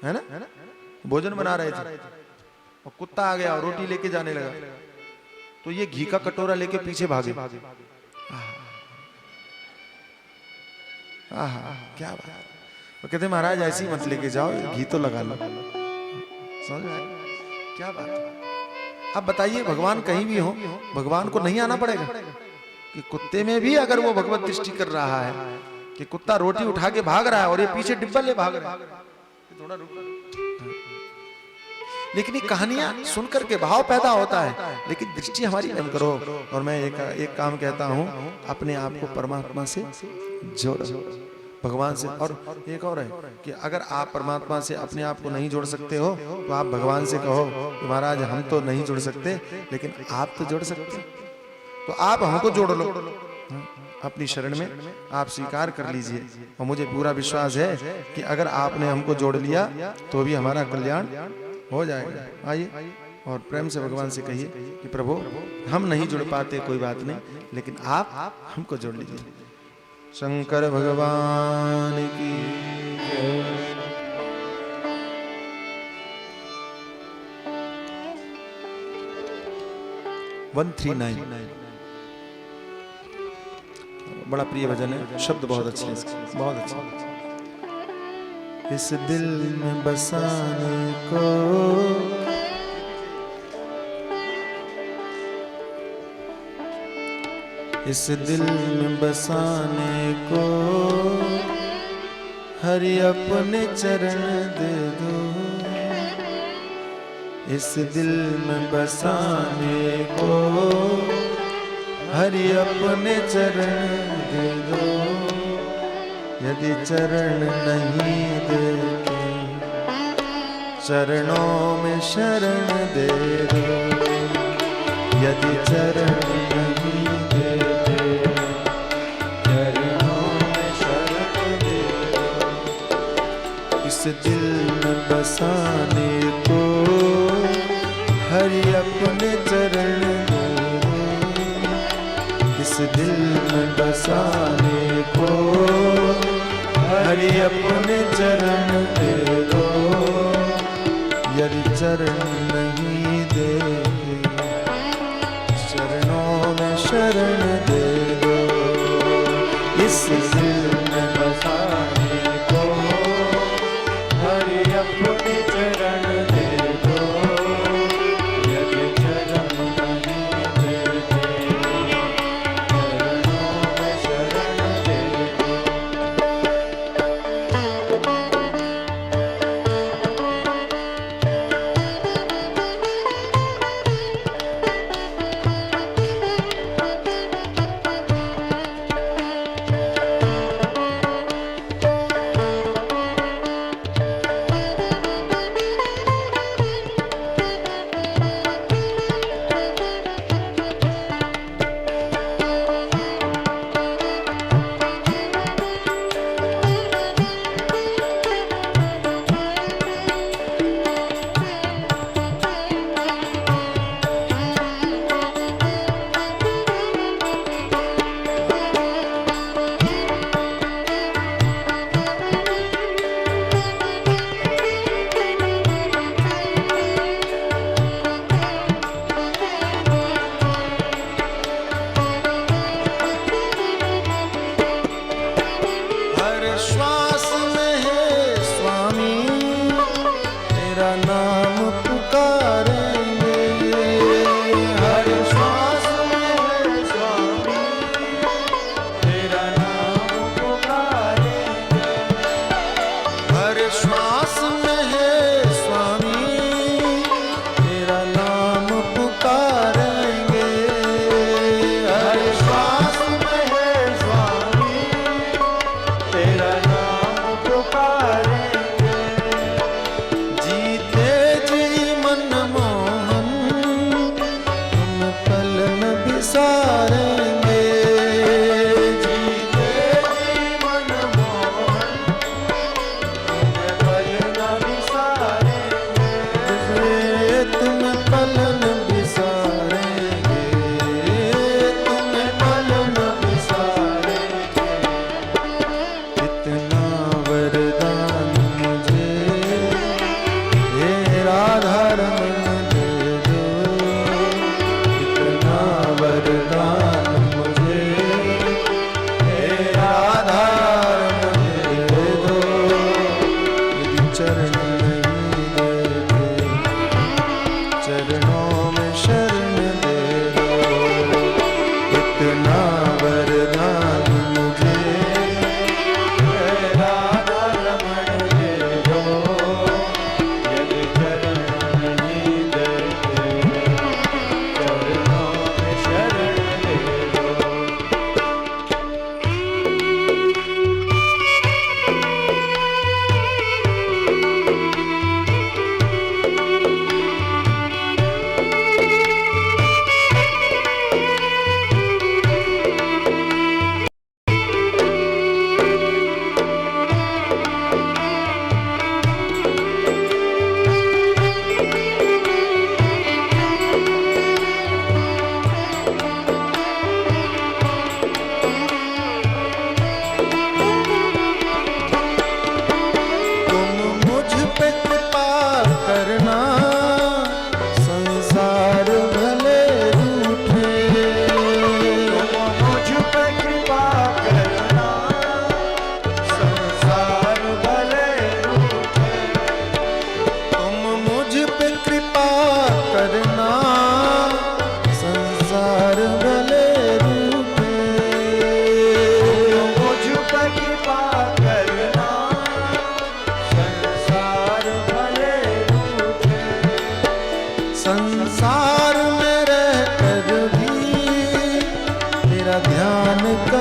है ना? भोजन बना रहे थे और कुत्ता आ गया और रोटी लेके जाने लगा। तो ये घी का कटोरा लेके पीछे भागे। क्या बात। तो कहते महाराज ऐसी मत लेके जाओ, घी तो लगा लो। समझ में? क्या बात। अब बताइए भगवान कहीं भी हो, भगवान को नहीं आना पड़ेगा कि कुत्ते में भी अगर वो भगवत दृष्टि कर रहा है कि कुत्ता रोटी उठा के भाग रहा है और ये पीछे डिब्बा ले भाग रहा है, थोड़ा रुक। लेकिन ये कहानियां सुनकर के भाव पैदा होता है, लेकिन दृष्टि हमारी बंद करो। और मैं एक काम कहता हूं, अपने आप को परमात्मा से जोड़ो, भगवान से। और एक और है कि अगर आप परमात्मा से अपने आप को नहीं जोड़ सकते हो तो आप भगवान से कहो कि महाराज हम तो नहीं जोड़ सकते, लेकिन आप तो जोड़ सकते हो, तो आप हमको जोड़ लो अपनी शरण में। आप स्वीकार कर लीजिए और मुझे पूरा विश्वास है कि अगर आपने हमको जोड़ लिया तो भी हमारा कल्याण हो जाएगा। आइए और प्रेम से भगवान से कहिए कि प्रभु हम नहीं जुड़ पाते, कोई बात नहीं, लेकिन आप हमको जोड़ लीजिए। शंकर भगवान की जय। 139 बड़ा प्रिय भजन है, शब्द बहुत अच्छे हैं, बहुत अच्छे। इस दिल में बसाने को इस दिल में बसाने को हरि अपने चरण दे दो। इस दिल में बसाने को हरि अपने चरण दे दो। यदि चरण नहीं देते चरणों में शरण दे दो। यदि चरण नहीं देते चरणों में शरण दे दो। इस दिल में बसाने को हरि अपने चरण दे दो। इस दिल में बसाने को हरि अपने चरण दे दो। यदि चरण नहीं देते चरणों में शरण दे दो। इस दिल में बसाने को हरि अपने चरण दे दो। यदि चरण नहीं देते चरणों में शरण दे दो।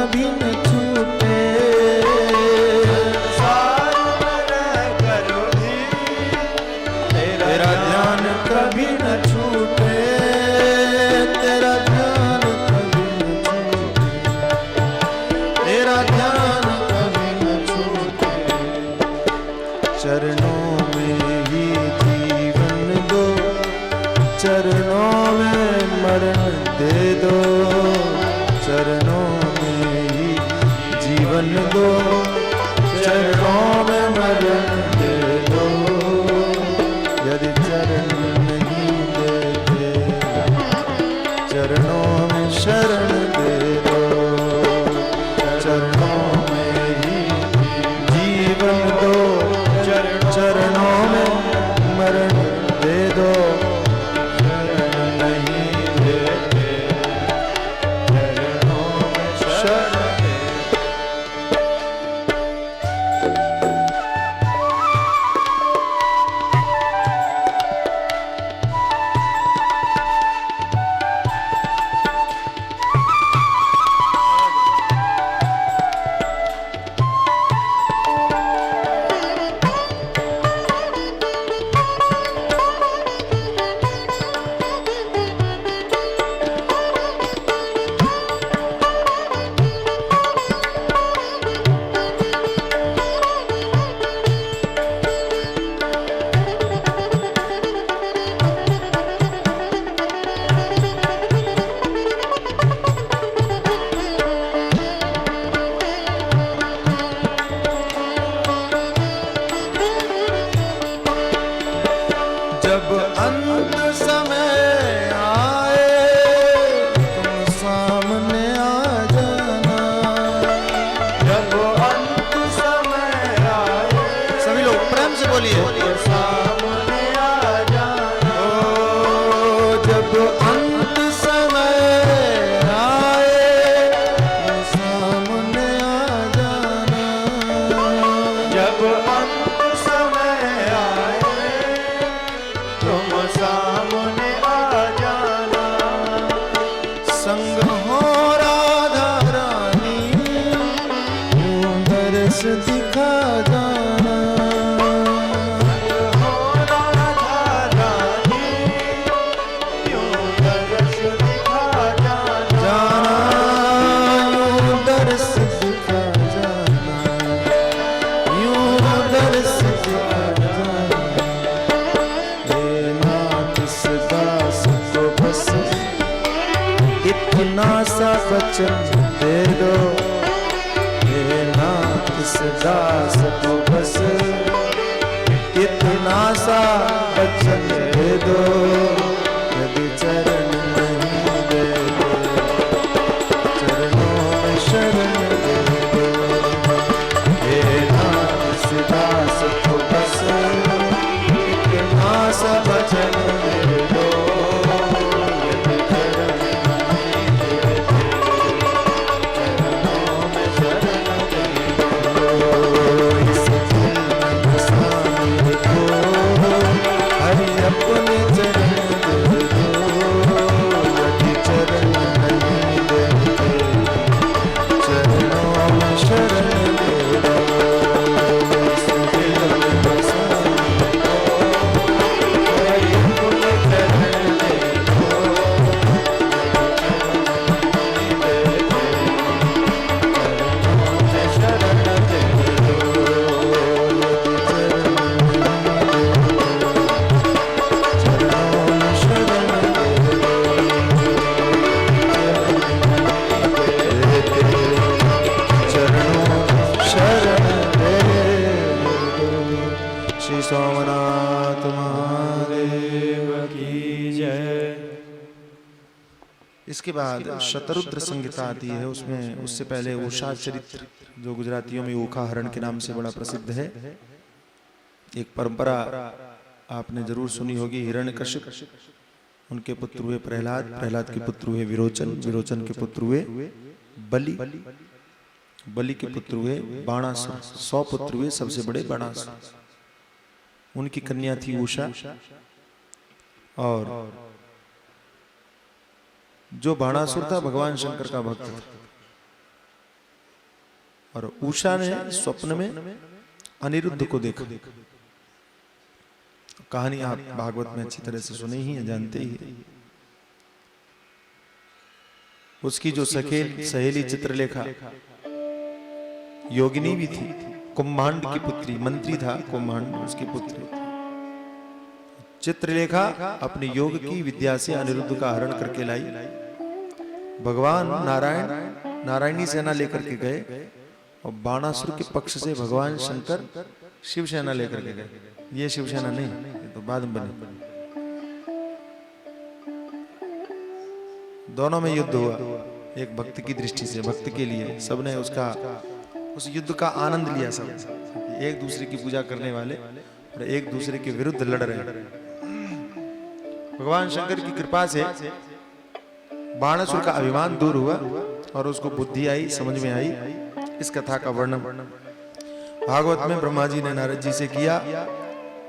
कभी न छूटे, तेरा ध्यान कभी न छूटे, तेरा ध्यान कभी न छूटे, तेरा ध्यान कभी न छूटे। चरणों में ही जीवन दो, चरणों में मरण दे दो, चरणों में ही जीवन दो, चरणों में मरण दे दो। यदि चरण नहीं देते, चरणों में शरण दे दो, चरणों में ही जीवन दो, चरणों में मरण दे दो। शरण नहीं देते, चरणों में शरण दे दो। जब अंत समय आए तुम सामने आ जाना, जब अंत समय आए, सभी लोग प्रेम से बोलिए, सामने आ जाना। ओ जब अंत समय आए तुम सामने आ जाना, जब अंत समय आए तुम सामने आ जाना। संग हो राधा रानी, यूं दर्श दिखा जाना, संग हो राधा रानी, यूं दर्श दिखा जाना, यूं दर्श दिखा जाना, यूं दर्श दिखा जाना। दास को बस इतना सा वचन दे दो, हे नाथ इस दास को बस इतना सा वचन दे दो। यदि चरण नहीं दे दो, चरणों में शरण दे दो, हे नाथ इस दास को बस इतना सा वचन दे दो। यदि चरण नहीं देते, चरणों में शरण दे दो। इस दिल में बसा मेरे को हरि अपने चरण दे दो। यदि चरण नहीं देते, चरणों में शरण दे दो। इस दिल में बसा श्री सोमनाथ महादेव की जय। इसके बाद शतरुद्र संहिता आती है, उसमें उससे पहले उषा चरित्र जो गुजरातियों में ऊखा हरण के नाम से बड़ा प्रसिद्ध है। एक परंपरा आपने जरूर सुनी होगी, हिरण्यकश्यप उनके पुत्र हुए प्रहलाद, प्रहलाद के पुत्र हुए विरोचन, विरोचन के पुत्र हुए बलि, बलि के पुत्र हुए बाणासुर, 100 पुत्र हुए सबसे बड़े बाणासुर। उनकी कन्या थी उषा, और जो बाणासुर था भगवान शंकर का भक्त था। और उषा ने स्वप्न में अनिरुद्ध को देखा। कहानी आप भागवत में अच्छी तरह से सुने ही हैं, जानते ही हैं। उसकी जो सहेली चित्रलेखा योगिनी भी थी, कुम्भांड की पुत्री, मंत्री था कुम्भांड, उसकी पुत्री चित्रलेखा अपनी योग की विद्या से अनिरुद्ध का हरण करके लाई। भगवान नारायण नारायणी सेना लेकर के गए और बाणासुर के पक्ष से भगवान शंकर शिव सेना लेकर के गए। ये शिव सेना नहीं, ये तो बाद में बनी। दोनों में युद्ध हुआ, एक भक्त की दृष्टि से, भक्त के लिए। सबने उस युद्ध का आनंद लिया। सब एक दूसरे की पूजा करने वाले और एक दूसरे के विरुद्ध लड़ रहे हैं। भगवान शंकर की कृपा से बाणासुर का अभिमान दूर हुआ और उसको बुद्धि आई, समझ में आई। इस कथा का वर्णन भागवत में ब्रह्मा जी ने नारद जी से किया।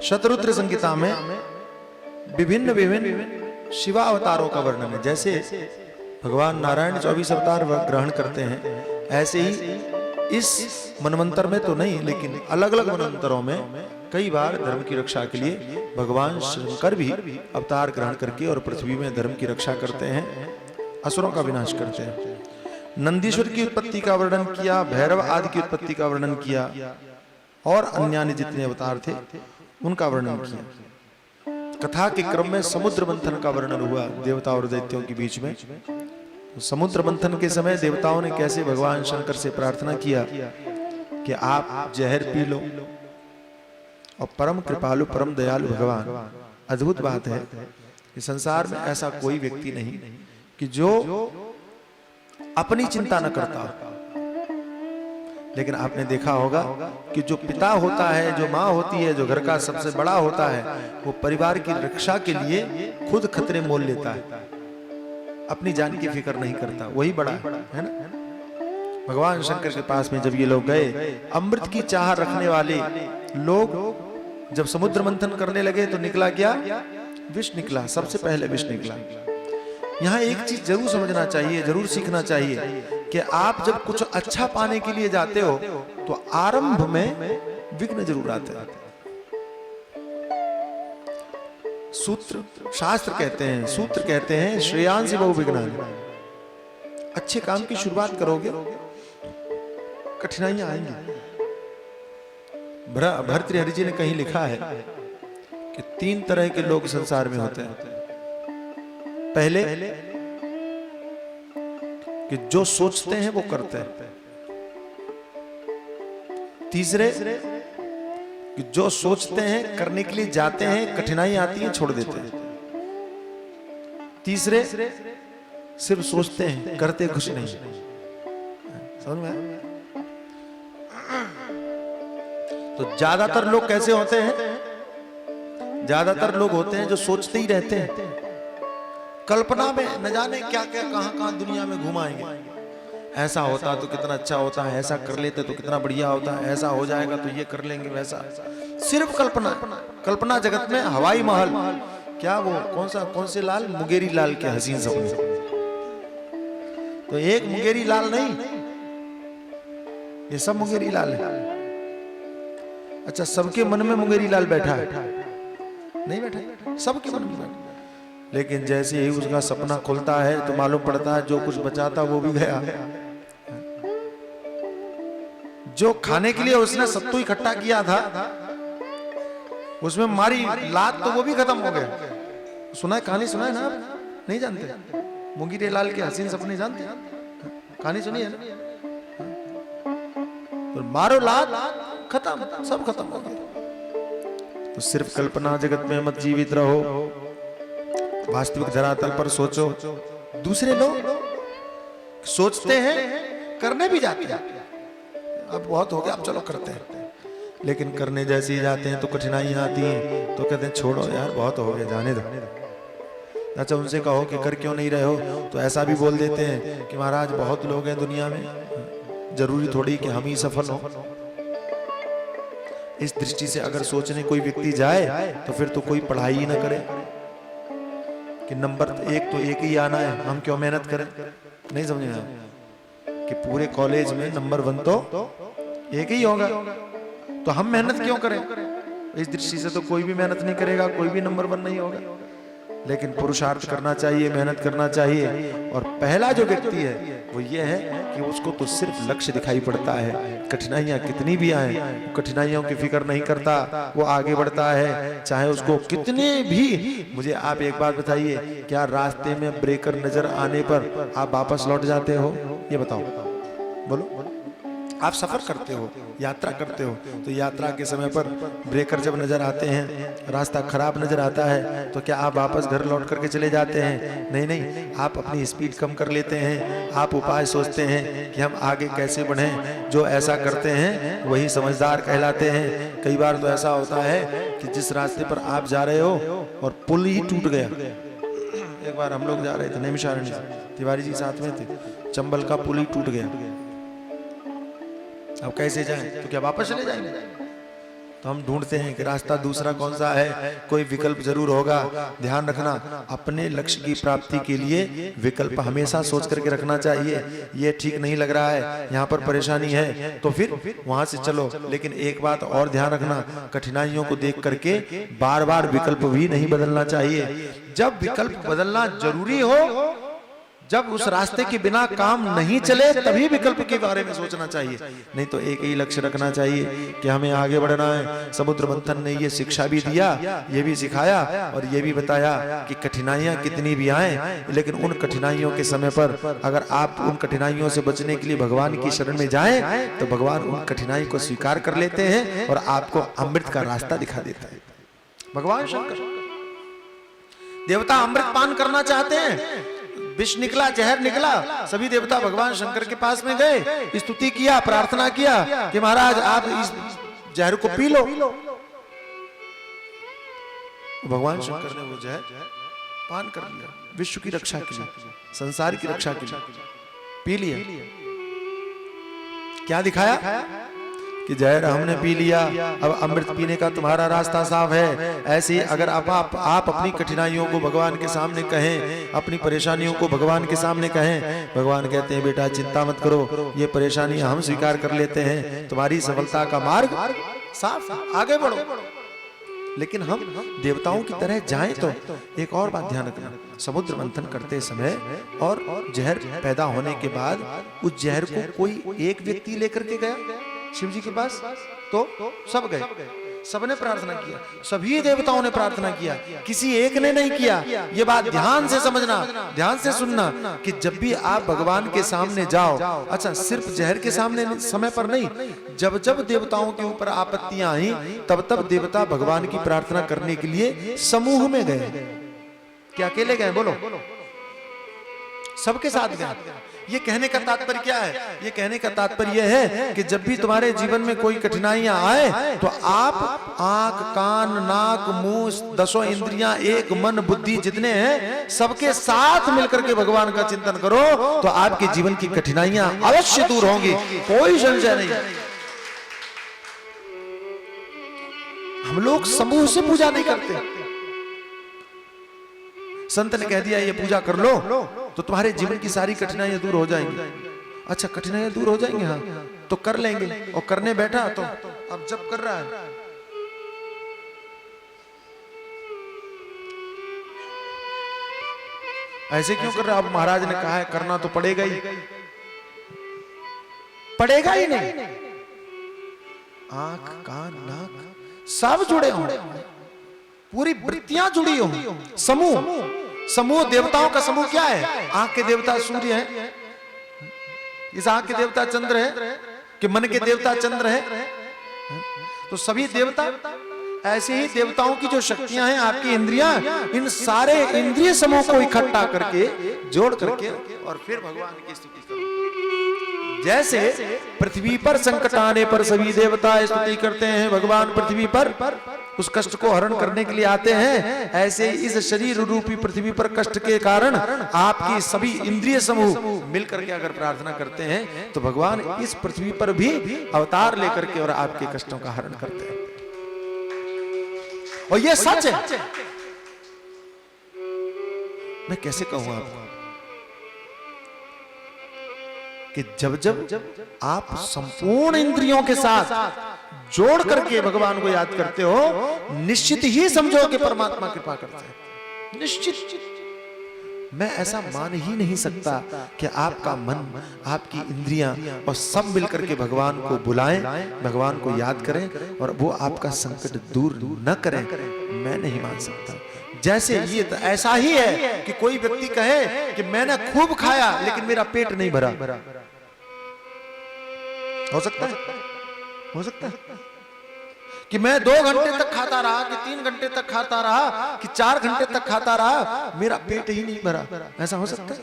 शतरुद्र संहिता में विभिन्न विभिन्न शिवावतारों का वर्णन है। जैसे भगवान नारायण 24 अवतार ग्रहण करते हैं, ऐसे ही इस मनवंतर में तो नहीं, लेकिन अलग अलग मनवंतरों में कई बार धर्म की रक्षा के लिए भगवान शंकर भी अवतार ग्रहण करके और पृथ्वी में धर्म की रक्षा करते हैं, असुरों का विनाश करते हैं। नंदीश्वर की उत्पत्ति का वर्णन किया, भैरव आदि की उत्पत्ति का वर्णन किया और अन्य जितने अवतार थे उनका वर्णन किया। कथा के क्रम में समुद्र मंथन का वर्णन हुआ देवता और दैत्यों के बीच में। तो समुद्र मंथन के समय देवताओं ने कैसे भगवान शंकर से प्रार्थना किया कि आप जहर पी लो, और परम कृपालु परम दयालु भगवान। अद्भुत बात है कि संसार में ऐसा कोई व्यक्ति नहीं कि जो अपनी चिंता न करता हो। लेकिन आपने देखा होगा कि जो पिता होता है, जो माँ होती है, जो घर का सबसे बड़ा होता है, वो परिवार की रक्षा के लिए खुद खतरे मोल लेता है, अपनी जान की फिक्र नहीं करता। वही बड़ा है ना। भगवान शंकर के पास में जब ये लोग गए, अमृत की चाह रखने वाले लोग जब समुद्र मंथन करने लगे तो निकला क्या? विष निकला। सबसे पहले विष निकला। यहाँ एक चीज जरूर समझना चाहिए, जरूर सीखना चाहिए कि आप जब कुछ अच्छा पाने के लिए जाते हो तो आरंभ में विघ्न जरूर आते हैं। सूत्र शास्त्र कहते हैं, सूत्र कहते हैं, श्रेयांसी बहु विघ्नानि। अच्छे काम की शुरुआत करोगे, कठिनाइयां आएंगी। भर्तृहरि जी ने कहीं लिखा है कि 3 तरह के लोग संसार में होते हैं। पहले कि जो सोचते हैं वो करते हैं। तीसरे कि जो सोचते हैं करने के लिए जाते हैं, कठिनाई आती है छोड़ देते हैं। तीसरे सिर्फ सोचते हैं, करते कुछ नहीं। समझ में आया? तो ज्यादातर लोग कैसे होते हैं? ज्यादातर लोग होते हैं जो सोचते ही रहते हैं, कल्पना में न जाने क्या क्या कहां कहां दुनिया में घुमाएंगे। ऐसा होता तो कितना अच्छा होता है, ऐसा कर लेते तो कितना बढ़िया होता है, ऐसा हो जाएगा तो ये कर लेंगे, वैसा। सिर्फ कल्पना। कल्पना जगत में हवाई महल, क्या वो कौन से लाल, मुंगेरी लाल के हसीन सपने। तो एक मुंगेरी लाल नहीं, ये सब मुंगेरी लाल है। अच्छा, सबके मन में मुंगेरी लाल बैठा है? नहीं बैठा, सबके मन में बैठा। लेकिन जैसे ही उसका सपना खुलता है तो मालूम पड़ता है जो कुछ बचा था वो भी गया। जो खाने के लिए उसने सत्तू इकट्ठा किया था, उसमें मारी लात, तो वो भी खत्म हो गया। सुना है, कहानी सुना है ना आप? नहीं जानते? मुंगेरी लाल के हसीन सपने जानते? कहानी सुनी है ना? तो मारो लात, खत्म, सब खत्म हो गया। तो सिर्फ कल्पना जगत में मत जीवित रहो, वास्तविक धरातल पर सोचो। दूसरे लोग सोचते हैं, करने भी जाते हैं। अब बहुत हो गया, अब चलो करते हैं। लेकिन करने जैसे ही जाते हैं तो कठिनाइयां आती हैं, तो कहते हैं छोड़ो यार, बहुत हो गया, जाने दो। अच्छा, उनसे कहो कि कर क्यों नहीं रहे हो, तो ऐसा भी बोल देते हैं कि महाराज बहुत लोग हैं दुनिया में, जरूरी थोड़ी कि हम ही सफल हो। इस दृष्टि से अगर सोचने कोई व्यक्ति जाए तो फिर तो कोई पढ़ाई ही ना करे कि नंबर 1 तो 1 ही आना है, हम क्यों मेहनत करें। नहीं समझ में आया कि पूरे कॉलेज में नंबर 1 तो एक ही होगा, तो हम मेहनत क्यों करें? इस दृष्टि से तो कोई भी मेहनत नहीं करेगा, कोई भी नंबर 1 नहीं होगा। लेकिन पुरुषार्थ करना चाहिए, मेहनत करना चाहिए। और पहला जो व्यक्ति है वो ये है कि उसको तो सिर्फ लक्ष्य दिखाई पड़ता है, कठिनाइयां कितनी भी आए कठिनाइयों की फिक्र नहीं करता, वो आगे बढ़ता है चाहे उसको कितने भी। मुझे आप एक बात बताइए, क्या रास्ते में ब्रेकर नजर आने पर आप वापस लौट जाते हो? ये बताओ, बोलो। आप सफर करते हो, यात्रा करते हो, तो यात्रा के समय पर ब्रेकर जब नजर आते हैं, रास्ता खराब नजर आता है, तो क्या आप वापस घर लौट करके चले जाते हैं? नहीं नहीं, आप अपनी स्पीड कम कर लेते हैं। आप उपाय सोचते हैं कि हम आगे कैसे बढ़ें। जो ऐसा करते हैं वही समझदार कहलाते हैं। कई बार तो ऐसा होता है कि जिस रास्ते पर आप जा रहे हो और पुल ही टूट गया। एक बार हम लोग जा रहे थे नैमिषारण्य से, तिवारी जी साथ में थे, चंबल का पुल ही टूट गया। अब कैसे जाएं? तो क्या वापस चले जाएंगे? तो हम ढूंढते हैं कि रास्ता दूसरा कौन सा है, कोई विकल्प जरूर होगा। ध्यान रखना, अपने लक्ष्य की प्राप्ति के लिए विकल्प हमेशा सोच करके रखना चाहिए। ये ठीक नहीं लग रहा है, यहाँ पर परेशानी है, तो फिर वहां से चलो। लेकिन एक बात और ध्यान रखना, कठिनाइयों को देख करके बार बार विकल्प भी नहीं बदलना चाहिए। जब विकल्प बदलना जरूरी हो, जब उस रास्ते के बिना काम नहीं चले, तभी विकल्प के बारे में सोचना चाहिए। नहीं तो एक ही लक्ष्य रखना चाहिए कि हमें आगे बढ़ना है। समुद्र मंथन ने ये शिक्षा भी दिया, ये भी सिखाया और ये भी बताया कि कठिनाइयां कितनी भी आए, लेकिन उन कठिनाइयों के समय पर अगर आप उन कठिनाइयों से बचने के लिए भगवान की शरण में जाएं, तो भगवान उन कठिनाई को स्वीकार कर लेते हैं और आपको अमृत का रास्ता दिखा देता है। भगवान शंकर, देवता अमृत पान करना चाहते हैं, विष निकला, जहर निकला, सभी देवता भगवान शंकर के पास में गए, स्तुति किया, प्रार्थना किया कि महाराज आप इस जहर को पी लो। भगवान शंकर ने वो जहर पान कर लिया, विश्व की रक्षा के लिए, संसार की रक्षा के लिए पी लिया। क्या दिखाया कि जहर हमने पी लिया, अब अमृत पीने का तुम्हारा रास्ता साफ है। ऐसे ही अगर आप अपनी कठिनाइयों को भगवान के सामने कहें, अपनी परेशानियों को भगवान के सामने कहें, भगवान कहते हैं बेटा चिंता मत करो, ये परेशानी हम स्वीकार कर लेते हैं, तुम्हारी सफलता का मार्ग साफ, आगे बढ़ो। लेकिन हम देवताओं की तरह जाएं तो एक और बात ध्यान रखना, समुद्र मंथन करते समय और जहर पैदा होने के बाद उस जहर को कोई एक व्यक्ति लेकर के गया शिव जी के पास, तो सब गए, सबने प्रार्थना किया, सभी देवताओं ने प्रार्थना किया, किसी एक ने नहीं किया। ये बात ध्यान से समझना, ध्यान से सुनना कि जब भी आप भगवान के सामने जाओ, अच्छा सिर्फ जहर के सामने समय पर नहीं, जब जब देवताओं के ऊपर आपत्तियां आई, तब तब देवता भगवान की प्रार्थना करने के लिए समूह में गए। क्या अकेले गए? बोलो, सबके साथ गए। ये कहने का तात्पर्य क्या है? ये कहने का तात्पर्य यह है कि जब भी तुम्हारे जीवन में कोई कठिनाइयां आए, तो आप आंख, कान, नाक, मुंह, 10 इंद्रियां, एक मन, बुद्धि जितने हैं, सबके साथ मिलकर के भगवान का चिंतन करो, तो आपके जीवन की कठिनाइयां अवश्य दूर होंगी, कोई संशय नहीं। हम लोग समूह से पूजा नहीं करते। संत ने कह दिया ये पूजा कर लो तो तुम्हारे जीवन की सारी कठिनाइयां दूर हो जाएंगी। अच्छा कठिनाइयां दूर हो जाएंगी, हाँ तो कर लेंगे। और करने बैठा तो अब जब कर रहा है, ऐसे क्यों कर रहा है? अब महाराज ने कहा है करना तो पड़ेगा ही, पड़ेगा ही नहीं। आंख, कान, नाक सब जुड़े हों, पूरी वृत्तियां जुड़ी हो। समूह देवताओं का समूह क्या है? आंख के देवता सूर्य है, इस आंख के देवता चंद्र है, कि मन के देवता चंद्र है। तो सभी देवता, ऐसे ही देवताओं की जो शक्तियां हैं, आपकी इंद्रियां, इन सारे इंद्रिय समूह को इकट्ठा करके, जोड़ करके और फिर भगवान की स्तुति करो। जैसे पृथ्वी पर संकट आने पर सभी देवता स्तुति करते हैं, भगवान पृथ्वी पर उस कष्ट को हरण करने के लिए आते हैं, ऐसे इस शरीर रूपी पृथ्वी पर कष्ट के कारण आपकी सभी इंद्रिय समूह मिलकर के अगर प्रार्थना करते हैं, तो भगवान इस पृथ्वी पर भी अवतार लेकर के और आपके कष्टों का हरण करते हैं। और ये सच है, मैं कैसे कहूं आपको, कि जब जब आप संपूर्ण इंद्रियों के साथ जोड़ करके भगवान को याद करते हो, निश्चित ही समझो कि परमात्मा कृपा करता है। निश्चित। मैं ऐसा मान ही नहीं सकता कि आपका मन, आपकी इंद्रियां और सब मिलकर के भगवान को बुलाएं, भगवान को याद करें और वो आपका संकट दूर न करें। मैं नहीं मान सकता। जैसे ये ऐसा ही है कि कोई व्यक्ति कहे कि मैंने खूब खाया लेकिन मेरा पेट नहीं भरा। हो सकता है? हो सकता है कि मैं 2 घंटे तक खाता रहा, कि 3 घंटे तक खाता रहा, कि 4 घंटे तक खाता रहा, मेरा पेट ही नहीं भरा। ऐसा हो सकता है?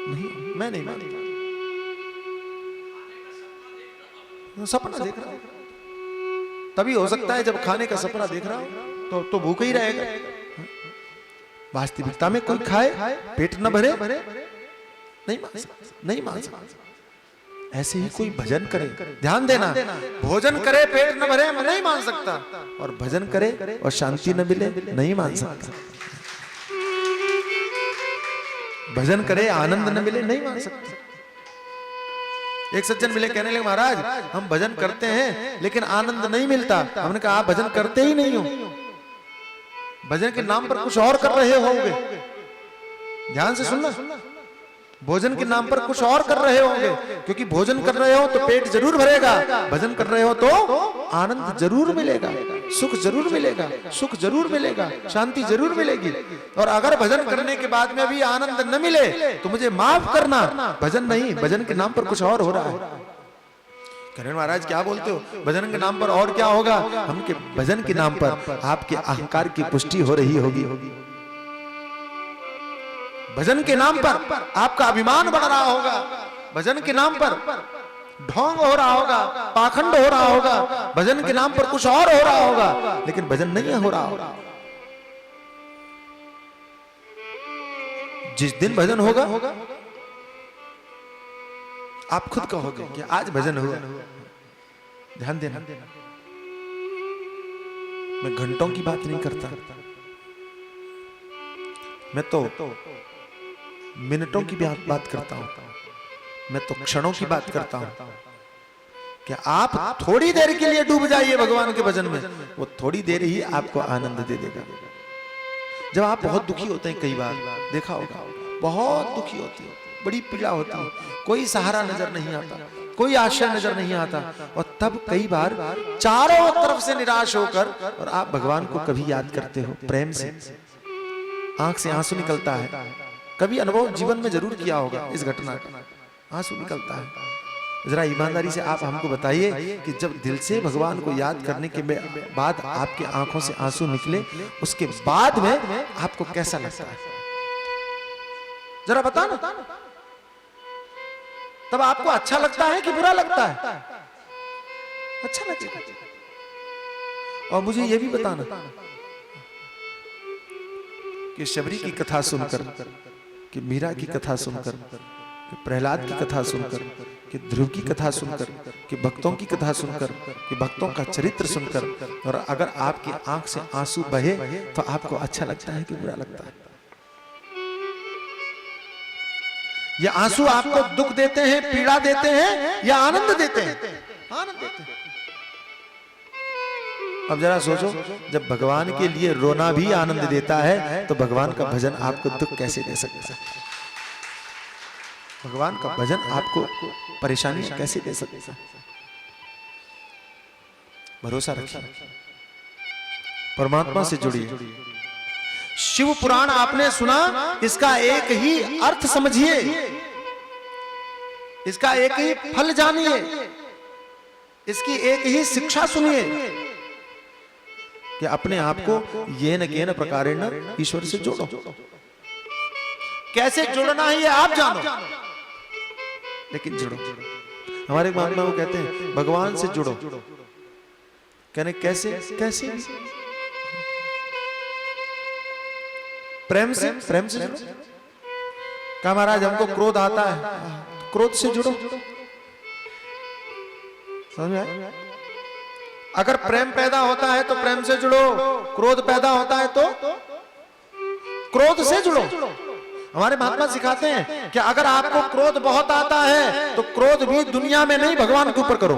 नहीं, मैं नहीं मानता। सपना देख रहा हूं, तभी हो सकता है जब खाने का सपना देख रहा हूं तो भूख ही रहेगा। वास्तविकता में कोई खाए पेट न भरे नहीं मान सकता, नहीं मान सकता। ऐसे ही कोई भजन करे, ध्यान देना, भोजन करे पेट न भरे मैं नहीं मान सकता, और भजन करे और शांति न मिले नहीं मान सकता। भजन करे आनंद न मिले नहीं मान सकता। एक सज्जन मिले, कहने लगे महाराज हम भजन करते हैं लेकिन आनंद नहीं मिलता। हमने कहा आप भजन करते ही नहीं हो, भजन के नाम पर कुछ और कर रहे होंगे। ध्यान से सुनना, भोजन के नाम पर कुछ और कर रहे होंगे, क्योंकि भोजन कर रहे हो तो पेट जरूर भरेगा, भजन कर रहे हो तो आनंद जरूर मिलेगा, सुख जरूर मिलेगा, सुख जरूर मिलेगा, शांति जरूर मिलेगी। और अगर भजन करने के बाद में भी आनंद न मिले तो मुझे माफ करना, भजन नहीं, भजन के नाम पर कुछ और हो रहा है। करण महाराज क्या बोलते हो, भजन के नाम पर और क्या होगा? हम के भजन के नाम पर आपके अहंकार की पुष्टि हो रही होगी, भजन के नाम पर आपका अभिमान बढ़ रहा होगा, भजन के नाम पर ढोंग हो रहा होगा, पाखंड हो रहा होगा, भजन के नाम पर कुछ और हो रहा होगा, लेकिन भजन नहीं हो रहा होगा। जिस दिन भजन होगा आप खुद कहोगे कि आज भजन हुआ। ध्यान देना, मैं घंटों की बात नहीं करता, मैं तो मिनटों की बात करता हूं, मैं तो क्षणों की बात करता हूं। कि आप थोड़ी देर के लिए डूब जाइए भगवान के भजन में, वो थोड़ी देर ही आपको आनंद दे देगा। जब आप बहुत दुखी होते हैं, कई बार देखा होगा, बहुत दुखी होते हैं, बड़ी पीड़ा होती है, कोई सहारा नजर नहीं आता, कोई आश्रय नजर नहीं आता, और तब कई बार चारों तरफ से निराश होकर और आप भगवान को कभी याद करते हो, प्रेम से आंख से आंसू निकलता है। कभी अनुभव जीवन में जरूर किया होगा इस घटना का, आंसू निकलता है। जरा ईमानदारी से आप हमको बताइए कि जब दिल से भगवान को याद करने के बाद आपकी आंखों से आंसू निकले, उसके बाद में आपको कैसा लगता है? जरा बता ना, तब आपको अच्छा लगता है कि बुरा लगता है? अच्छा लगता है। और मुझे यह भी बताना कि शबरी की कथा सुनकर, कि मीरा की कथा सुनकर, कि प्रहलाद की कथा सुनकर, कि ध्रुव की कथा सुनकर, कि भक्तों की कथा सुनकर, कि भक्तों का चरित्र सुनकर, और अगर आपकी आंख से आंसू बहे तो आपको अच्छा लगता है कि बुरा लगता है? ये आंसू आपको दुख देते हैं, पीड़ा देते हैं, या आनंद देते हैं? आनंद देते हैं। अब जरा सोचो, जब भगवान के लिए रोना भी आनंद देता है तो भगवान का भजन आपको दुख कैसे दे सकता है? भगवान का भजन आपको परेशानी कैसे दे सकता है? भरोसा रखिए, परमात्मा से जुड़िए। शिव पुराण आपने सुना, इसका एक ही अर्थ समझिए, इसका एक ही फल जानिए, इसकी एक ही शिक्षा सुनिए कि अपने आप को येन केन प्रकारेण ईश्वर से जोड़ो। कैसे जोड़ना है ये आप जानो, लेकिन जुड़ो। हमारे महात्मा वो कहते हैं भगवान से जुड़ो, कहने कैसे? कैसे? प्रेम से, प्रेम से जुड़ो। कहा महाराज हमको क्रोध आता है, क्रोध से जुड़ो। समझ में आया? अगर प्रेम पैदा होता है तो प्रेम से जुड़ो, क्रोध पैदा होता है तो क्रोध से जुड़ो। हमारे महात्मा सिखाते हैं कि अगर आपको क्रोध बहुत आता है तो क्रोध भी दुनिया में नहीं, भगवान के ऊपर करो।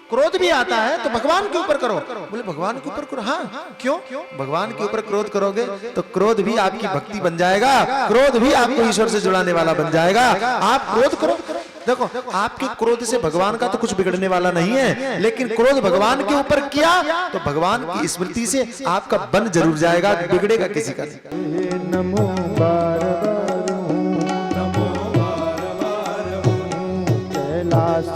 क्रोध भी आता है तो भगवान के ऊपर करो। बोले भगवान के ऊपर करो? हाँ, क्यों? भगवान के ऊपर क्रोध करोगे तो क्रोध भी आपकी भक्ति बन जाएगा, क्रोध भी आपको ईश्वर से जुड़ाने वाला बन जाएगा। आप क्रोध करो। देखो, आपके क्रोध से भगवान का तो कुछ बिगड़ने वाला नहीं है, लेकिन क्रोध भगवान के ऊपर किया तो भगवान की स्मृति से आपका बन जरूर जाएगा, बिगड़ेगा किसी का नहीं। नमो बार बार, नमो बार बार, कैलाश